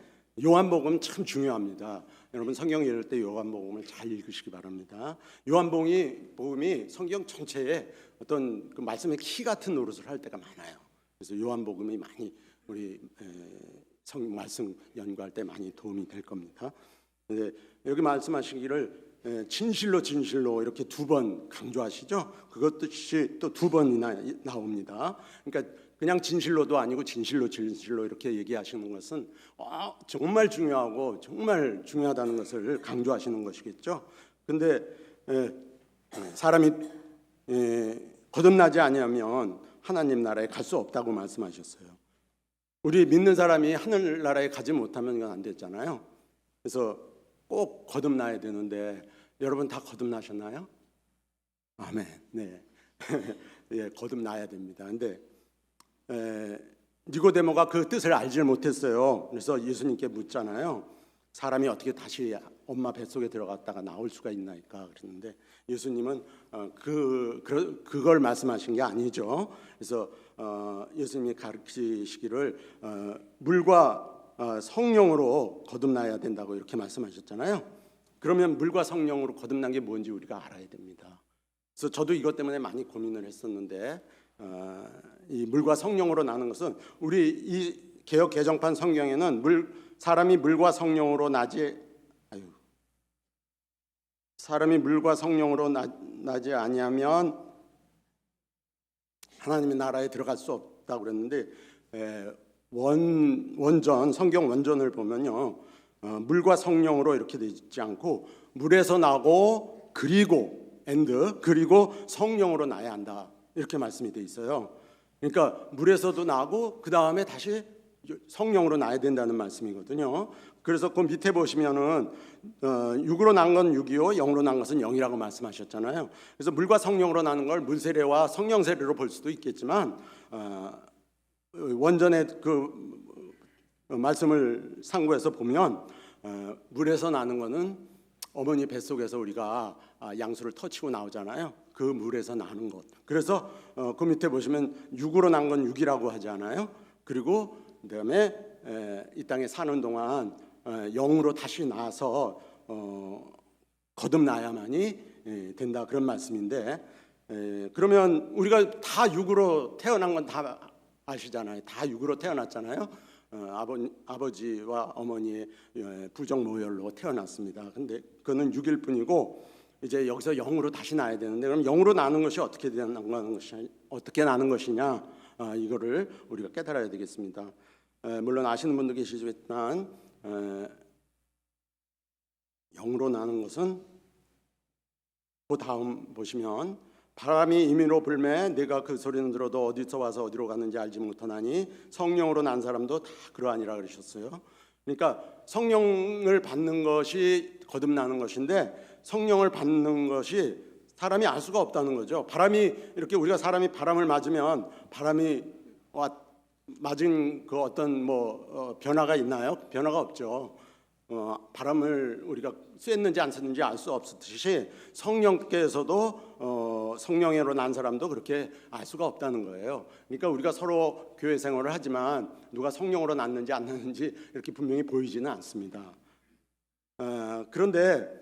요한복음 참 중요합니다. 여러분 성경 읽을 때 요한복음을 잘 읽으시기 바랍니다. 요한복음이 성경 전체에 어떤 그 말씀의 키 같은 노릇을 할 때가 많아요. 그래서 요한복음이 많이 우리 말씀 연구할 때 많이 도움이 될 겁니다. 근데 여기 말씀하시기를 진실로 이렇게 두 번 강조하시죠. 그것이 또 두 번이나 나옵니다. 그러니까 그냥 진실로도 아니고 진실로 이렇게 얘기하시는 것은 정말 중요하고 정말 중요하다는 것을 강조하시는 것이겠죠. 근데 사람이 거듭나지 아니하면 하나님 나라에 갈 수 없다고 말씀하셨어요. 우리 믿는 사람이 하늘나라에 가지 못하면 이건 안 됐잖아요. 그래서 꼭 거듭나야 되는데 여러분 다 거듭나셨나요? 아멘. 네, 예, 거듭나야 됩니다. 근데 니고데모가 그 뜻을 알지 못했어요. 그래서 예수님께 묻잖아요. 사람이 어떻게 다시 엄마 뱃속에 들어갔다가 나올 수가 있나이까 그랬는데 예수님은 그걸 말씀하신 게 아니죠. 그래서 예수님이 가르치시기를 물과 성령으로 거듭나야 된다고 이렇게 말씀하셨잖아요. 그러면 물과 성령으로 거듭난 게 뭔지 우리가 알아야 됩니다. 그래서 저도 이것 때문에 많이 고민을 했었는데 이 물과 성령으로 나는 것은 우리 이 개역 개정판 성경에는 사람이 물과 성령으로 나지 아니하면 하나님의 나라에 들어갈 수 없다고 그랬는데 성경 원전을 보면요. 물과 성령으로 이렇게 되지 않고 물에서 나고 그리고 성령으로 나야 한다 이렇게 말씀이 돼 있어요. 그러니까 물에서도 나고 그 다음에 다시 성령으로 나야 된다는 말씀이거든요. 그래서 그 밑에 보시면은 육으로 난 건 육이요 영으로 난 것은 영이라고 말씀하셨잖아요. 그래서 물과 성령으로 나는 걸 물세례와 성령 세례로 볼 수도 있겠지만 원전의 그 말씀을 참고해서 보면 물에서 나는 거는 어머니 뱃속에서 우리가 양수를 터치고 나오잖아요. 그 물에서 나는 것. 그래서 그 밑에 보시면 육으로 난 건 육이라고 하지 않아요? 그리고 그다음에 이 땅에 사는 동안 영으로 다시 나서 거듭나야만이 된다 그런 말씀인데 그러면 우리가 다 육으로 태어난 건 다 아시잖아요. 다 육으로 태어났잖아요. 아버지와 어머니의 부정 모혈로 태어났습니다. 근데 그거는 6일 뿐이고 이제 여기서 영으로 다시 나야 되는데 그럼 영으로 나는 것이 어떻게 나는 것이냐 이거를 우리가 깨달아야 되겠습니다. 물론 아시는 분도 계시지만 영으로 나는 것은 그 다음 보시면 바람이 임의로 불매 내가 그 소리는 들어도 어디서 와서 어디로 갔는지 알지 못하나니 성령으로 난 사람도 다 그러하니라 그러셨어요. 그러니까 성령을 받는 것이 거듭나는 것인데 성령을 받는 것이 사람이 알 수가 없다는 거죠. 바람이 이렇게 우리가 사람이 바람을 맞으면 바람이 맞은 그 어떤 변화가 있나요? 변화가 없죠. 바람을 우리가 쐈는지 안 쐈는지 알 수 없듯이 성령께서도 성령으로 난 사람도 그렇게 알 수가 없다는 거예요. 그러니까 우리가 서로 교회 생활을 하지만 누가 성령으로 났는지 안 났는지 이렇게 분명히 보이지는 않습니다. 그런데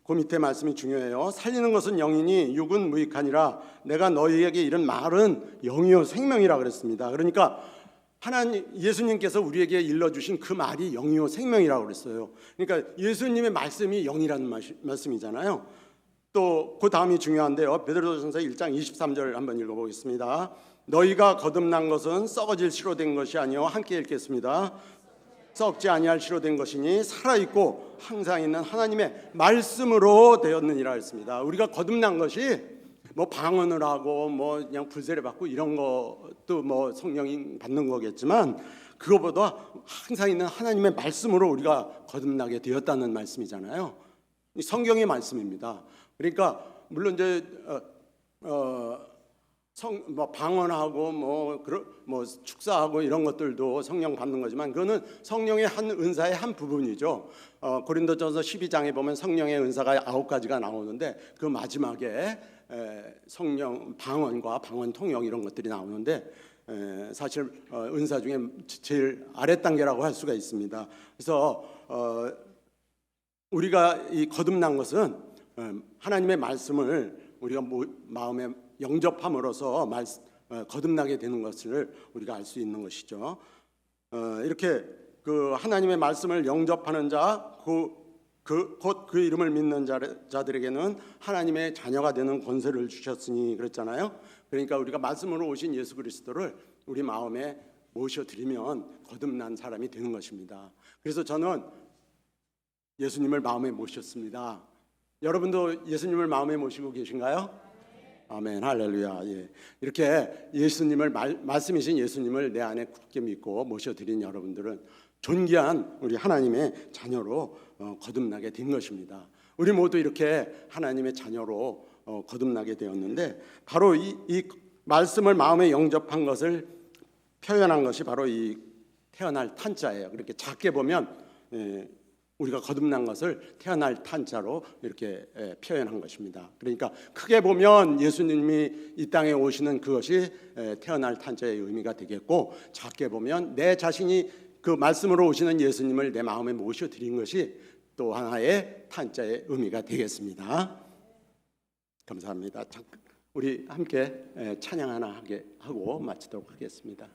그 밑에 말씀이 중요해요. 살리는 것은 영이니 육은 무익하니라. 내가 너희에게 이런 말은 영이요 생명이라 그랬습니다. 그러니까 하나님 예수님께서 우리에게 일러주신 그 말이 영이요 생명이라고 그랬어요. 그러니까 예수님의 말씀이 영이라는 말씀이잖아요. 또 그 다음이 중요한데요. 베드로전서 1장 23절 한번 읽어보겠습니다. 너희가 거듭난 것은 썩어질 씨로 된 것이 아니요 함께 읽겠습니다. 썩지 아니할 씨로 된 것이니 살아있고 항상 있는 하나님의 말씀으로 되었느니라 했습니다. 우리가 거듭난 것이 뭐 방언을 하고 뭐 그냥 불세례 받고 이런 것도 뭐 성령이 받는 거겠지만 그거보다 항상 있는 하나님의 말씀으로 우리가 거듭나게 되었다는 말씀이잖아요. 이 성경의 말씀입니다. 그러니까 물론 이제 뭐 방언하고 뭐 축사하고 이런 것들도 성령 받는 거지만 그거는 성령의 한 은사의 한 부분이죠. 고린도전서 12장에 보면 성령의 은사가 9가지가 나오는데 그 마지막에 성령 방언과 방언 통역 이런 것들이 나오는데 사실 은사 중에 제일 아래 단계라고 할 수가 있습니다. 그래서 우리가 이 거듭난 것은 하나님의 말씀을 우리가 마음에 영접함으로써 거듭나게 되는 것을 우리가 알 수 있는 것이죠. 이렇게 그 하나님의 말씀을 영접하는 자, 곧 그 이름을 믿는 자들에게는 하나님의 자녀가 되는 권세를 주셨으니 그랬잖아요. 그러니까 우리가 말씀으로 오신 예수 그리스도를 우리 마음에 모셔드리면 거듭난 사람이 되는 것입니다. 그래서 저는 예수님을 마음에 모셨습니다. 여러분도 예수님을 마음에 모시고 계신가요? 아멘, 할렐루야. 예. 이렇게 예수님을 말씀이신 예수님을 내 안에 굳게 믿고 모셔드린 여러분들은 존귀한 우리 하나님의 자녀로 거듭나게 된 것입니다. 우리 모두 이렇게 하나님의 자녀로 거듭나게 되었는데 바로 이 말씀을 마음에 영접한 것을 표현한 것이 바로 이 태어날 탄자예요. 그렇게 작게 보면 우리가 거듭난 것을 태어날 탄자로 이렇게 표현한 것입니다. 그러니까 크게 보면 예수님이 이 땅에 오시는 그것이 태어날 탄자의 의미가 되겠고 작게 보면 내 자신이 그 말씀으로 오시는 예수님을 내 마음에 모셔드린 것이 또 하나의 탄자의 의미가 되겠습니다. 감사합니다. 우리 함께 찬양 하나 하고 마치도록 하겠습니다.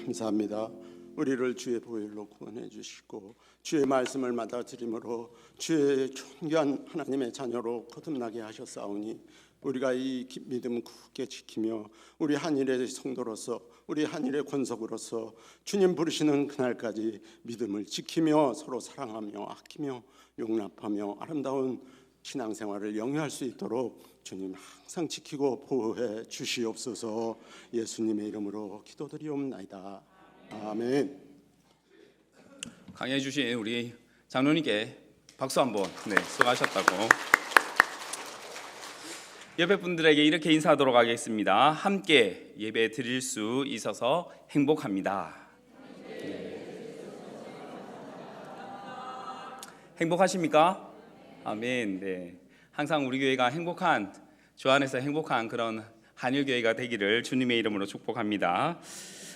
감사합니다. 우리를 주의 보혈로 구원해 주시고 주의 말씀을 받아들임으로 주의 존귀한 하나님의 자녀로 거듭나게 하셨사오니 우리가 이 믿음 굳게 지키며 우리 한일의 성도로서 우리 한일의 권속으로서 주님 부르시는 그날까지 믿음을 지키며 서로 사랑하며 아끼며 용납하며 아름다운 신앙생활을 영위할 수 있도록 주님 항상 지키고 보호해 주시옵소서. 예수님의 이름으로 기도드리옵나이다. 아멘. 강의해 주신 우리 장로님께 박수 한번. 수고하셨다고. 옆에 분들에게 이렇게 인사하도록 하겠습니다. 함께 예배 드릴 수 있어서 행복합니다. 행복하십니까? 아멘. 네. 항상 우리 교회가 행복한, 주 안에서 행복한 그런 한일 교회가 되기를 주님의 이름으로 축복합니다.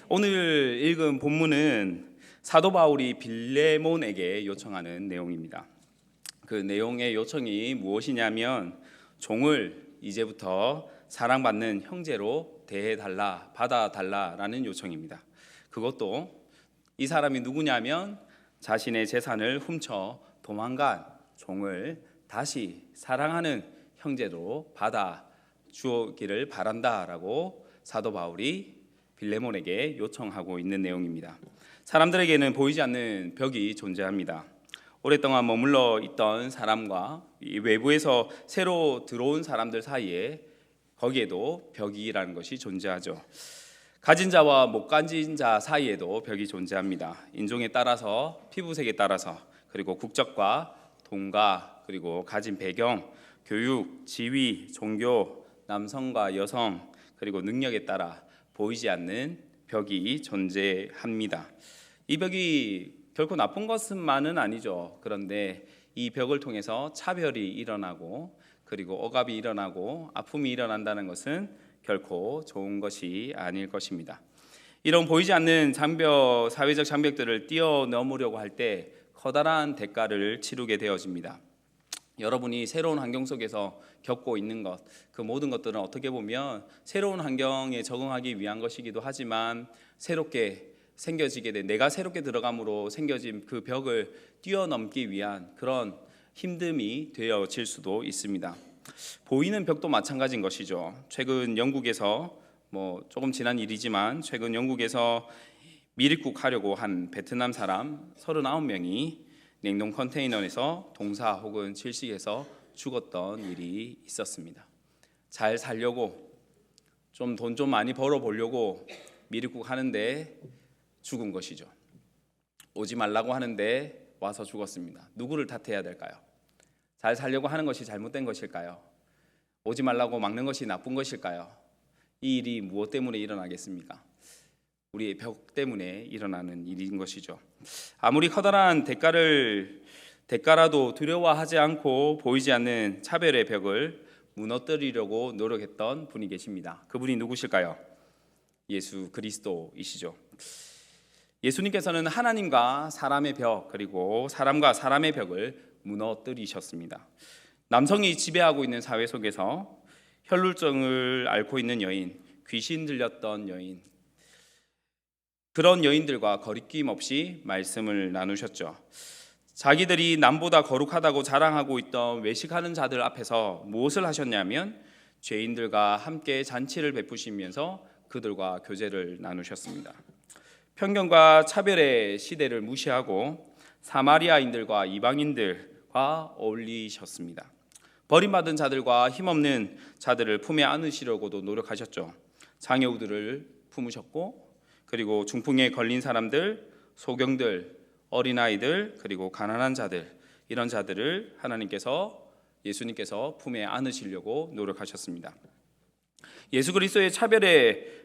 오늘 읽은 본문은 사도 바울이 빌레몬에게 요청하는 내용입니다. 그 내용의 요청이 무엇이냐면 종을 이제부터 사랑받는 형제로 대해달라, 받아달라라는 요청입니다. 그것도 이 사람이 누구냐면 자신의 재산을 훔쳐 도망간 종을 다시 사랑하는 형제로 받아 주기를 바란다라고 사도 바울이 빌레몬에게 요청하고 있는 내용입니다. 사람들에게는 보이지 않는 벽이 존재합니다. 오랫동안 머물러 있던 사람과 이 외부에서 새로 들어온 사람들 사이에 거기에도 벽이라는 것이 존재하죠. 가진 자와 못 가진 자 사이에도 벽이 존재합니다. 인종에 따라서, 피부색에 따라서, 그리고 국적과 동가, 그리고 가진 배경, 교육, 지위, 종교, 남성과 여성, 그리고 능력에 따라 보이지 않는 벽이 존재합니다. 이 벽이 결코 나쁜 것만은 아니죠. 그런데 이 벽을 통해서 차별이 일어나고 그리고 억압이 일어나고 아픔이 일어난다는 것은 결코 좋은 것이 아닐 것입니다. 이런 보이지 않는 장벽, 사회적 장벽들을 뛰어넘으려고 할 때 커다란 대가를 치르게 되어집니다. 여러분이 새로운 환경 속에서 겪고 있는 것, 그 모든 것들은 어떻게 보면 새로운 환경에 적응하기 위한 것이기도 하지만 새롭게 생겨지게 된, 내가 새롭게 들어감으로 생겨진 그 벽을 뛰어넘기 위한 그런 힘듦이 되어질 수도 있습니다. 보이는 벽도 마찬가지인 것이죠. 최근 영국에서 조금 지난 일이지만 최근 영국에서 미립국 하려고 한 베트남 사람 39명이 냉동 컨테이너에서 동사 혹은 질식해서 죽었던 일이 있었습니다. 잘 살려고 돈 좀 많이 벌어 보려고 미립국 하는데 죽은 것이죠. 오지 말라고 하는데 와서 죽었습니다. 누구를 탓해야 될까요? 잘 살려고 하는 것이 잘못된 것일까요? 오지 말라고 막는 것이 나쁜 것일까요? 이 일이 무엇 때문에 일어나겠습니까? 우리의 벽 때문에 일어나는 일인 것이죠. 아무리 커다란 대가라도 두려워하지 않고 보이지 않는 차별의 벽을 무너뜨리려고 노력했던 분이 계십니다. 그분이 누구실까요? 예수 그리스도이시죠. 예수님께서는 하나님과 사람의 벽, 그리고 사람과 사람의 벽을 무너뜨리셨습니다. 남성이 지배하고 있는 사회 속에서 혈루증을 앓고 있는 여인, 귀신 들렸던 여인, 그런 여인들과 거리낌 없이 말씀을 나누셨죠. 자기들이 남보다 거룩하다고 자랑하고 있던 외식하는 자들 앞에서 무엇을 하셨냐면 죄인들과 함께 잔치를 베푸시면서 그들과 교제를 나누셨습니다. 편견과 차별의 시대를 무시하고 사마리아인들과 이방인들과 어울리셨습니다. 버림받은 자들과 힘없는 자들을 품에 안으시려고도 노력하셨죠. 장애우들을 품으셨고, 그리고 중풍에 걸린 사람들, 소경들, 어린아이들, 그리고 가난한 자들, 이런 자들을 예수님께서 품에 안으시려고 노력하셨습니다. 예수 그리스도의 차별의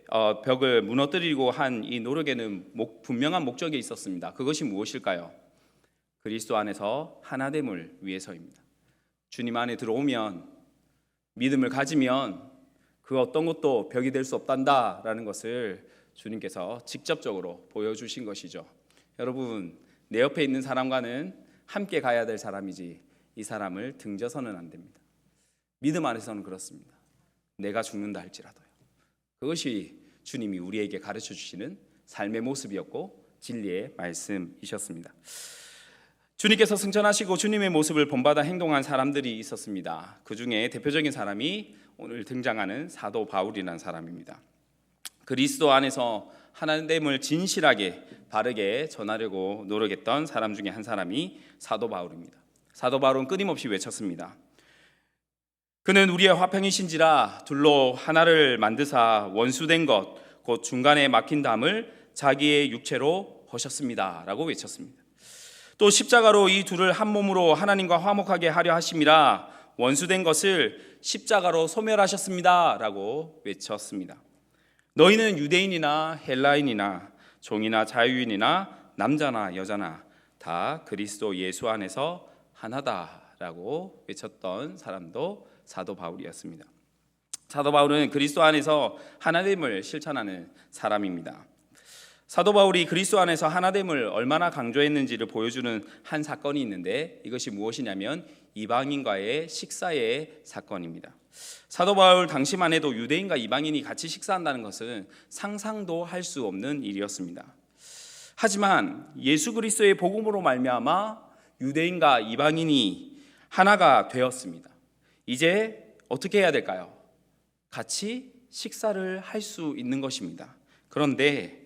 벽을 무너뜨리고 한 이 노력에는 분명한 목적이 있었습니다. 그것이 무엇일까요? 그리스도 안에서 하나됨을 위해서입니다. 주님 안에 들어오면, 믿음을 가지면 그 어떤 것도 벽이 될 수 없단다라는 것을 주님께서 직접적으로 보여주신 것이죠. 여러분, 내 옆에 있는 사람과는 함께 가야 될 사람이지 이 사람을 등져서는 안 됩니다. 믿음 안에서는 그렇습니다. 내가 죽는다 할지라도요. 그것이 주님이 우리에게 가르쳐 주시는 삶의 모습이었고 진리의 말씀이셨습니다. 주님께서 승천하시고 주님의 모습을 본받아 행동한 사람들이 있었습니다. 그 중에 대표적인 사람이 오늘 등장하는 사도 바울이라는 사람입니다. 그리스도 안에서 하나님을 진실하게 바르게 전하려고 노력했던 사람 중에 한 사람이 사도 바울입니다. 사도 바울은 끊임없이 외쳤습니다. 그는 우리의 화평이신지라 둘로 하나를 만드사 원수된 것 곧 중간에 막힌 담을 자기의 육체로 허셨습니다 라고 외쳤습니다. 또 십자가로 이 둘을 한 몸으로 하나님과 화목하게 하려 하심이라 원수된 것을 십자가로 소멸하셨습니다 라고 외쳤습니다. 너희는 유대인이나 헬라인이나 종이나 자유인이나 남자나 여자나 다 그리스도 예수 안에서 하나다라고 외쳤던 사람도 사도 바울이었습니다. 사도 바울은 그리스도 안에서 하나됨을 실천하는 사람입니다. 사도 바울이 그리스도 안에서 하나됨을 얼마나 강조했는지를 보여주는 한 사건이 있는데, 이것이 무엇이냐면 이방인과의 식사의 사건입니다. 사도 바울 당시만 해도 유대인과 이방인이 같이 식사한다는 것은 상상도 할 수 없는 일이었습니다. 하지만 예수 그리스도의 복음으로 말미암아 유대인과 이방인이 하나가 되었습니다. 이제 어떻게 해야 될까요? 같이 식사를 할 수 있는 것입니다. 그런데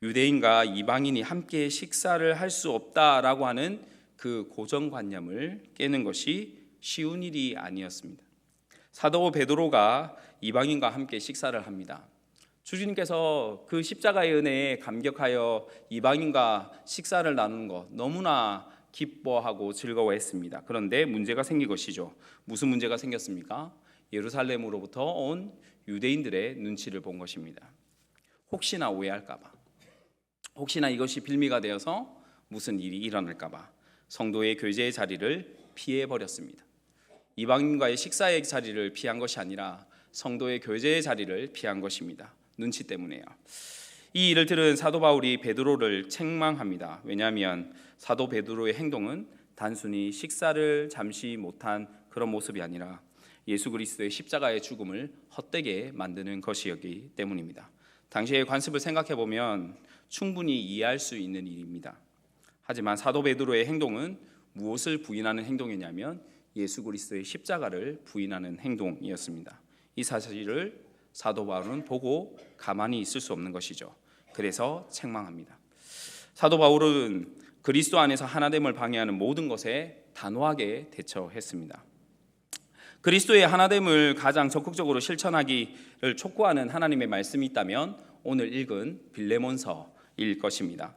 유대인과 이방인이 함께 식사를 할 수 없다라고 하는 그 고정관념을 깨는 것이 쉬운 일이 아니었습니다. 사도 베드로가 이방인과 함께 식사를 합니다. 주님께서 그 십자가의 은혜에 감격하여 이방인과 식사를 나누는 것 너무나 기뻐하고 즐거워했습니다. 그런데 문제가 생긴 것이죠. 무슨 문제가 생겼습니까? 예루살렘으로부터 온 유대인들의 눈치를 본 것입니다. 혹시나 오해할까 봐, 혹시나 이것이 빌미가 되어서 무슨 일이 일어날까 봐 성도의 교제의 자리를 피해 버렸습니다. 이방인과의 식사의 자리를 피한 것이 아니라 성도의 교제의 자리를 피한 것입니다. 눈치 때문에요. 이 일을 들은 사도 바울이 베드로를 책망합니다. 왜냐하면 사도 베드로의 행동은 단순히 식사를 잠시 못한 그런 모습이 아니라 예수 그리스도의 십자가의 죽음을 헛되게 만드는 것이었기 때문입니다. 당시의 관습을 생각해 보면 충분히 이해할 수 있는 일입니다. 하지만 사도 베드로의 행동은 무엇을 부인하는 행동이냐면 예수 그리스도의 십자가를 부인하는 행동이었습니다. 이 사실을 사도 바울은 보고 가만히 있을 수 없는 것이죠. 그래서 책망합니다. 사도 바울은 그리스도 안에서 하나됨을 방해하는 모든 것에 단호하게 대처했습니다. 그리스도의 하나됨을 가장 적극적으로 실천하기를 촉구하는 하나님의 말씀이 있다면 오늘 읽은 빌레몬서일 것입니다.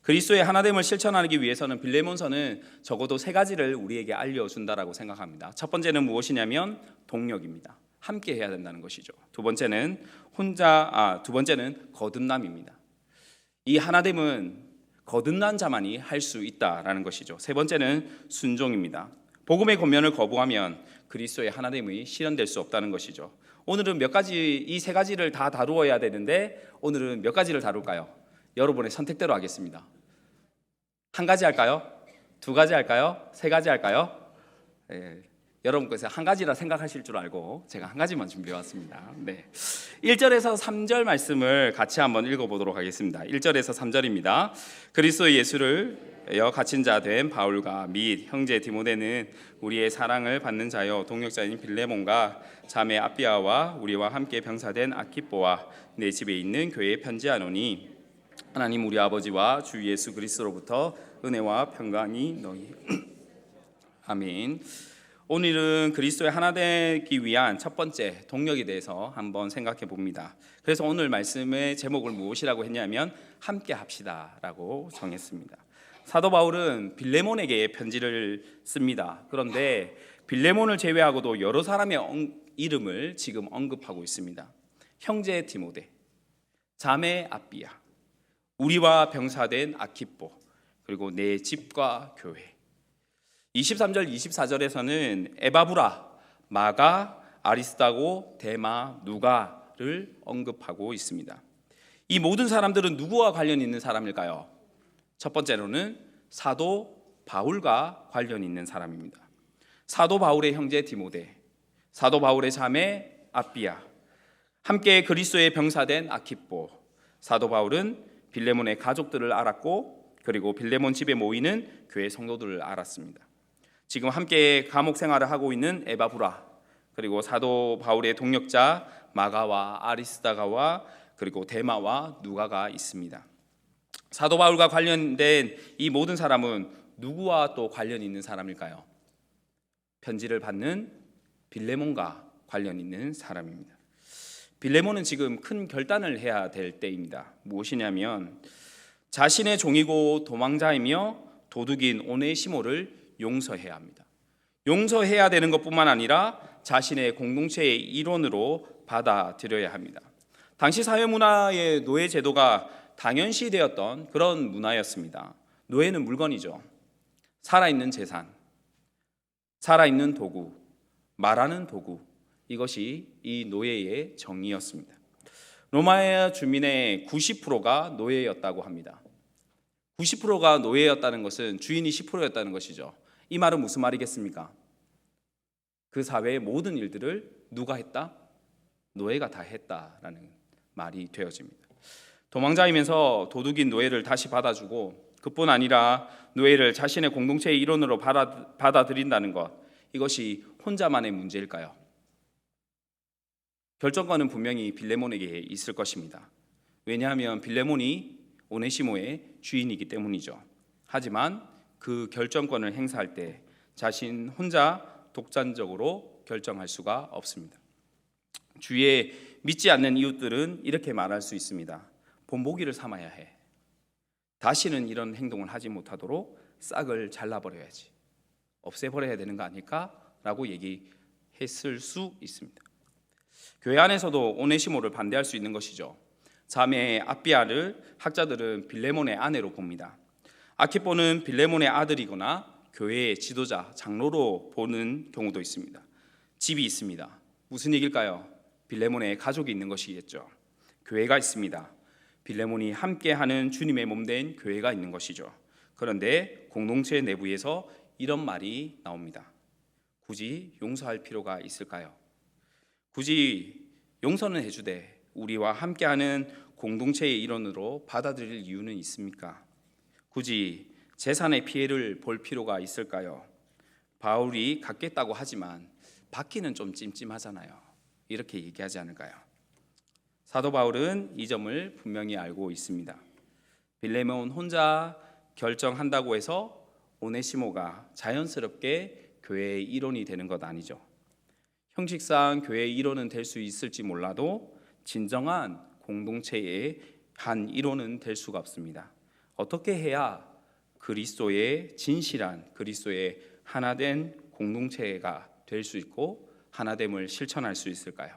그리스도의 하나됨을 실천하기 위해서는 빌레몬서는 적어도 세 가지를 우리에게 알려준다라고 생각합니다. 첫 번째는 무엇이냐면 동력입니다. 함께 해야 된다는 것이죠. 두 번째는 거듭남입니다. 이 하나됨은 거듭난 자만이 할 수 있다라는 것이죠. 세 번째는 순종입니다. 복음의 권면을 거부하면 그리스도의 하나됨이 실현될 수 없다는 것이죠. 오늘은 이 세 가지를 다 다루어야 되는데 오늘은 몇 가지를 다룰까요? 여러분의 선택대로 하겠습니다. 한 가지 할까요? 두 가지 할까요? 세 가지 할까요? 여러분께서 한 가지라 생각하실 줄 알고 제가 한 가지만 준비해 왔습니다. 1절에서 3절 말씀을 같이 한번 읽어보도록 하겠습니다. 1절에서 3절입니다. 그리스도 예수를 갇힌 자 된 바울과 및 형제 디모데는 우리의 사랑을 받는 자여 동역자인 빌레몬과 자매 아비아와 우리와 함께 병사된 아키뽀와 내 집에 있는 교회에 편지하노니 하나님 우리 아버지와 주 예수 그리스도로부터 은혜와 평강이 너희 아멘. 오늘은 그리스도의 하나 되기 위한 첫 번째 동력에 대해서 한번 생각해 봅니다. 그래서 오늘 말씀의 제목을 무엇이라고 했냐면 함께 합시다라고 정했습니다. 사도 바울은 빌레몬에게 편지를 씁니다. 그런데 빌레몬을 제외하고도 여러 사람의 이름을 지금 언급하고 있습니다. 형제 디모데, 자매 아비아, 우리와 병사된 아키뽀, 그리고 내 집과 교회. 23절 24절에서는 에바브라, 마가, 아리스다고, 데마, 누가를 언급하고 있습니다. 이 모든 사람들은 누구와 관련 있는 사람일까요? 첫 번째로는 사도 바울과 관련 있는 사람입니다. 사도 바울의 형제 디모데, 사도 바울의 자매 아비아, 함께 그리스도의 병사된 아키뽀. 사도 바울은 빌레몬의 가족들을 알았고 그리고 빌레몬 집에 모이는 교회 성도들을 알았습니다. 지금 함께 감옥 생활을 하고 있는 에바브라, 그리고 사도 바울의 동역자 마가와 아리스다가와 그리고 데마와 누가가 있습니다. 사도 바울과 관련된 이 모든 사람은 누구와 또 관련 있는 사람일까요? 편지를 받는 빌레몬과 관련 있는 사람입니다. 빌레몬은 지금 큰 결단을 해야 될 때입니다. 무엇이냐면 자신의 종이고 도망자이며 도둑인 오네시모를 용서해야 합니다. 용서해야 되는 것뿐만 아니라 자신의 공동체의 일원으로 받아들여야 합니다. 당시 사회 문화의 노예 제도가 당연시되었던 그런 문화였습니다. 노예는 물건이죠. 살아있는 재산, 살아있는 도구, 말하는 도구, 이것이 이 노예의 정의였습니다. 로마 주민의 90%가 노예였다고 합니다. 90%가 노예였다는 것은 주인이 10%였다는 것이죠. 이 말은 무슨 말이겠습니까? 그 사회의 모든 일들을 누가 했다? 노예가 다 했다라는 말이 되어집니다. 도망자이면서 도둑인 노예를 다시 받아주고 그뿐 아니라 노예를 자신의 공동체의 일원으로 받아들인다는 것, 이것이 혼자만의 문제일까요? 결정권은 분명히 빌레몬에게 있을 것입니다. 왜냐하면 빌레몬이 오네시모의 주인이기 때문이죠. 하지만 그 결정권을 행사할 때 자신 혼자 독단적으로 결정할 수가 없습니다. 주위에 믿지 않는 이웃들은 이렇게 말할 수 있습니다. 본보기를 삼아야 해. 다시는 이런 행동을 하지 못하도록 싹을 잘라버려야지. 없애버려야 되는 거 아닐까? 라고 얘기했을 수 있습니다. 교회 안에서도 오네시모를 반대할 수 있는 것이죠. 자매 아비아를 학자들은 빌레몬의 아내로 봅니다. 아키포는 빌레몬의 아들이거나 교회의 지도자, 장로로 보는 경우도 있습니다. 집이 있습니다. 무슨 얘기일까요? 빌레몬의 가족이 있는 것이겠죠. 교회가 있습니다. 빌레몬이 함께하는 주님의 몸된 교회가 있는 것이죠. 그런데 공동체 내부에서 이런 말이 나옵니다. 굳이 용서할 필요가 있을까요? 굳이 용서는 해주되 우리와 함께하는 공동체의 일원으로 받아들일 이유는 있습니까? 굳이 재산의 피해를 볼 필요가 있을까요? 바울이 갖겠다고 하지만 받기는 좀 찜찜하잖아요. 이렇게 얘기하지 않을까요? 사도 바울은 이 점을 분명히 알고 있습니다. 빌레몬 혼자 결정한다고 해서 오네시모가 자연스럽게 교회의 일원이 되는 것 아니죠. 형식상 교회의 일원은 될 수 있을지 몰라도 진정한 공동체의 한 일원은 될 수가 없습니다. 어떻게 해야 그리스도의 진실한 그리스도의 하나된 공동체가 될 수 있고 하나됨을 실천할 수 있을까요?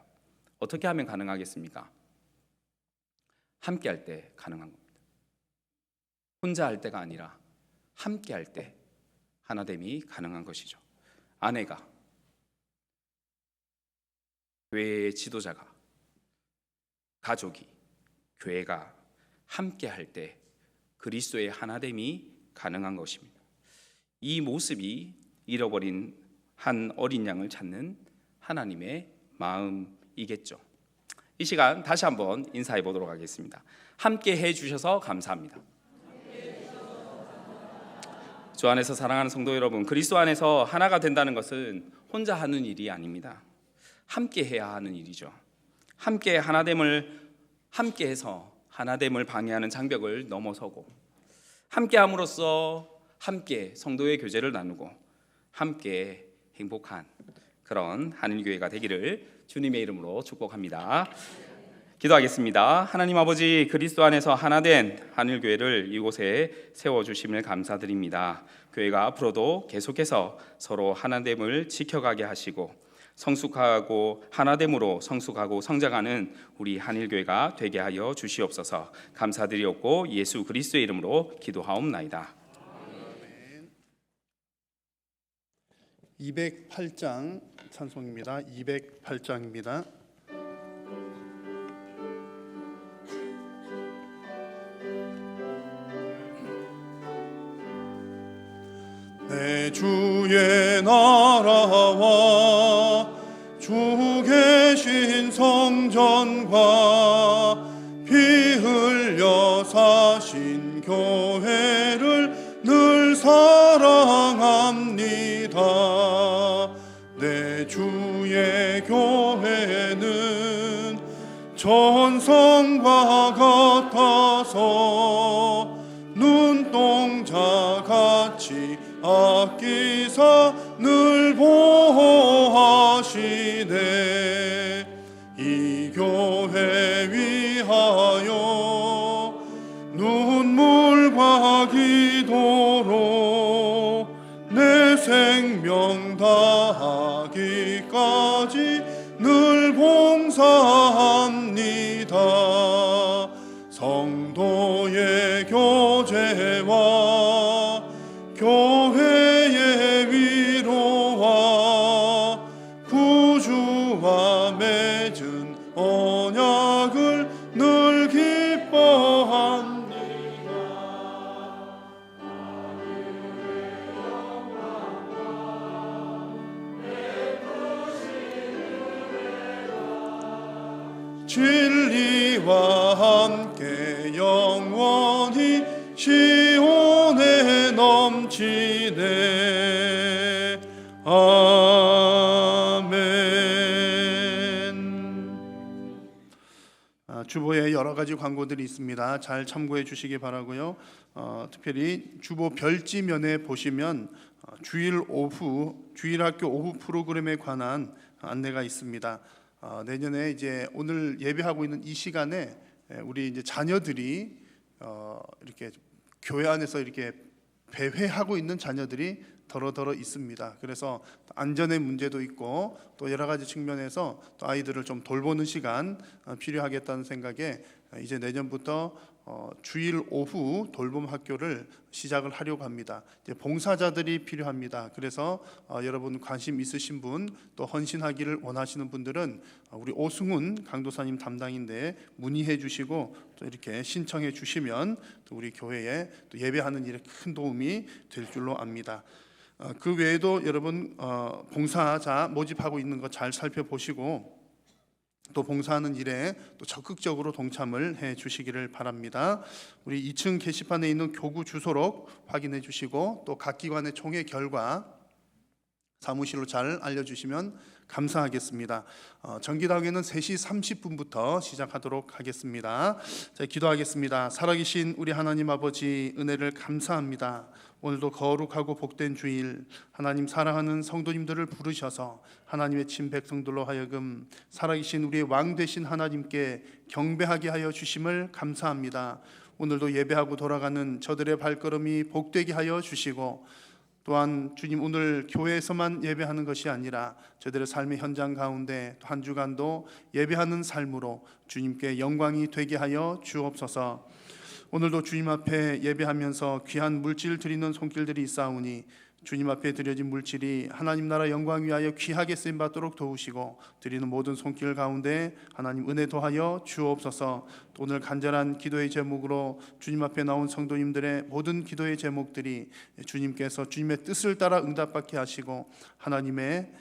어떻게 하면 가능하겠습니까? 함께 할 때 가능한 겁니다. 혼자 할 때가 아니라 함께 할 때 하나됨이 가능한 것이죠. 아내가, 교회의 지도자가, 가족이, 교회가 함께 할 때 그리스도의 하나됨이 가능한 것입니다. 이 모습이 잃어버린 한 어린 양을 찾는 하나님의 마음이겠죠. 이 시간 다시 한번 인사해 보도록 하겠습니다. 함께 해 주셔서 감사합니다. 주 안에서 사랑하는 성도 여러분, 그리스도 안에서 하나가 된다는 것은 혼자 하는 일이 아닙니다. 함께 해야 하는 일이죠. 함께 함께해서 하나됨을 방해하는 장벽을 넘어서고, 함께함으로써 함께 성도의 교제를 나누고 함께 행복한 그런 한일교회가 되기를 주님의 이름으로 축복합니다. 기도하겠습니다. 하나님 아버지, 그리스도 안에서 하나된 한일교회를 이곳에 세워주심을 감사드립니다. 교회가 앞으로도 계속해서 서로 하나됨을 지켜가게 하시고 성숙하고 하나됨으로 성숙하고 성장하는 우리 한일교회가 되게 하여 주시옵소서. 감사드리옵고 예수 그리스도의 이름으로 기도하옵나이다. 208장 찬송입니다. 208장입니다. 내 주의 나라와 주 계신 성전과 피 흘려 사신 교회를 늘 사랑합니다. 내 주의 교회는 전성과 같아서 눈동자같이 아끼사 늘 보호하시네. 이 교회 위하여 눈물과 기도로 내 생명 다하기까지 늘 봉사합니다. 성도의 교제와 교회의 위로와 진리와 함께 영원히 시온에 넘치네. 아멘. 주보에 여러 가지 광고들이 있습니다. 잘 참고해 주시기 바라고요. 특별히 주보 별지면에 보시면 주일학교 오후 프로그램에 관한 안내가 있습니다. 내년에 이제 오늘 예배하고 있는 이 시간에 우리 이제 자녀들이 이렇게 교회 안에서 이렇게 배회하고 있는 자녀들이 더러더러 있습니다. 그래서 안전의 문제도 있고 또 여러 가지 측면에서 또 아이들을 좀 돌보는 시간 필요하겠다는 생각에 이제 내년부터 주일 오후 돌봄 학교를 시작을 하려고 합니다. 이제 봉사자들이 필요합니다. 그래서 여러분 관심 있으신 분 또 헌신하기를 원하시는 분들은 우리 오승훈 강도사님 담당인데 문의해 주시고 또 이렇게 신청해 주시면 또 우리 교회에 또 예배하는 일에 큰 도움이 될 줄로 압니다. 그 외에도 여러분 봉사자 모집하고 있는 거 잘 살펴보시고 또 봉사하는 일에 또 적극적으로 동참을 해 주시기를 바랍니다. 우리 2층 게시판에 있는 교구 주소록 확인해 주시고 또 각 기관의 총회 결과 사무실로 잘 알려주시면 감사하겠습니다. 정기당회는 3시 30분부터 시작하도록 하겠습니다. 자, 기도하겠습니다. 살아계신 우리 하나님 아버지, 은혜를 감사합니다. 오늘도 거룩하고 복된 주일, 하나님 사랑하는 성도님들을 부르셔서 하나님의 친 백성들로 하여금 살아계신 우리의 왕 되신 하나님께 경배하게 하여 주심을 감사합니다. 오늘도 예배하고 돌아가는 저들의 발걸음이 복되게 하여 주시고 또한 주님, 오늘 교회에서만 예배하는 것이 아니라 저들의 삶의 현장 가운데 한 주간도 예배하는 삶으로 주님께 영광이 되게 하여 주옵소서. 오늘도 주님 앞에 예배하면서 귀한 물질 드리는 손길들이 있사오니 주님 앞에 드려진 물질이 하나님 나라 영광 위하여 귀하게 쓰임받도록 도우시고 드리는 모든 손길 가운데 하나님 은혜 더하여 주옵소서. 또 오늘 간절한 기도의 제목으로 주님 앞에 나온 성도님들의 모든 기도의 제목들이 주님께서 주님의 뜻을 따라 응답받게 하시고 하나님의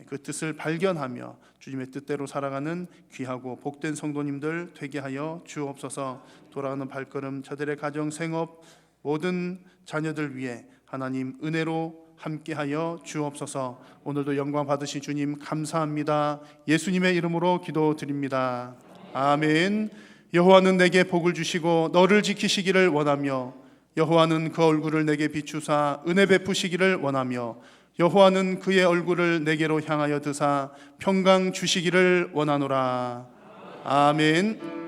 그 뜻을 발견하며 주님의 뜻대로 살아가는 귀하고 복된 성도님들 되게 하여 주옵소서. 돌아오는 발걸음 저들의 가정 생업 모든 자녀들 위해 하나님 은혜로 함께하여 주옵소서. 오늘도 영광 받으신 주님 감사합니다. 예수님의 이름으로 기도드립니다. 아멘. 여호와는 내게 복을 주시고 너를 지키시기를 원하며 여호와는 그 얼굴을 내게 비추사 은혜 베푸시기를 원하며 여호와는 그의 얼굴을 내게로 향하여 드사 평강 주시기를 원하노라. 아멘.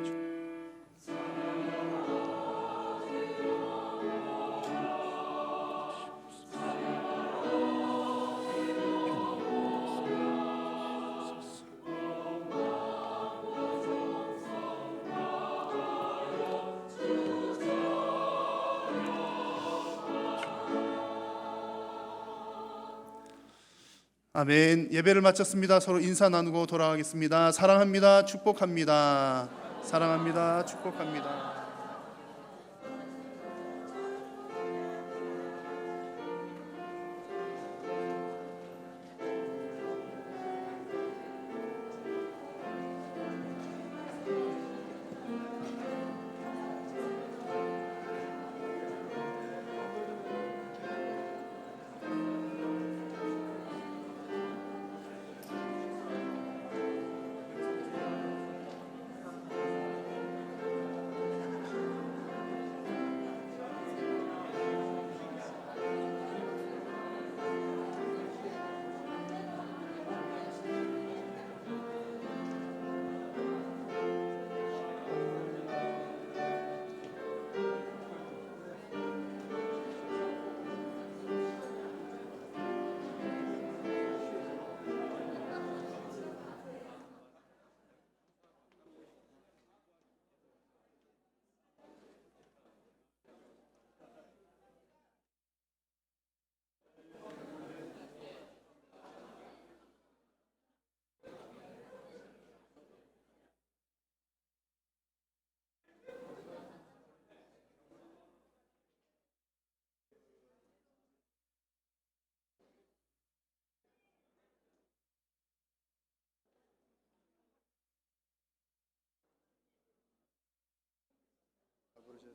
아멘. 예배를 마쳤습니다. 서로 인사 나누고 돌아가겠습니다. 사랑합니다. 축복합니다. 사랑합니다. 축복합니다.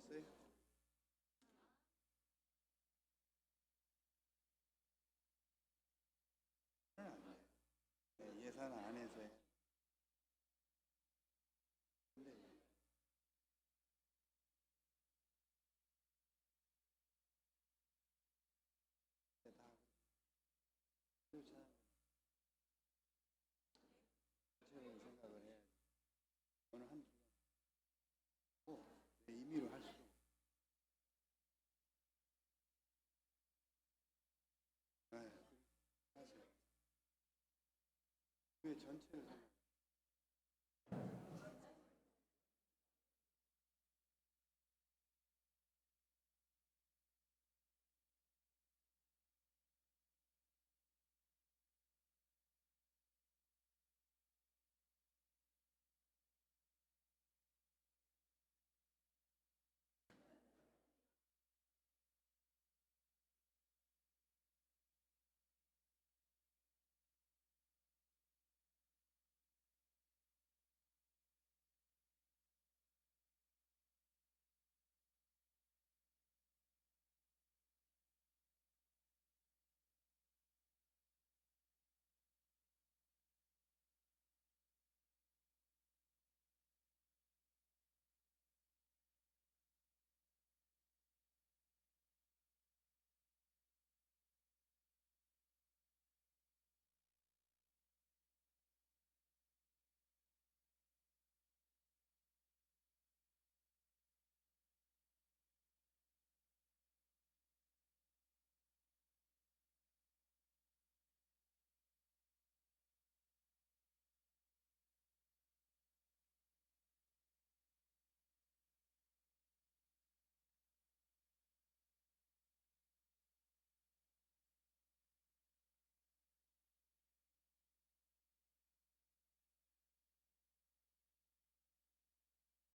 하셨어요? 네, 예산 안에서 근데 다 전체적인 생각을 해야 어느 한 주고 임의로 할 수도 네, 사실 그 전체를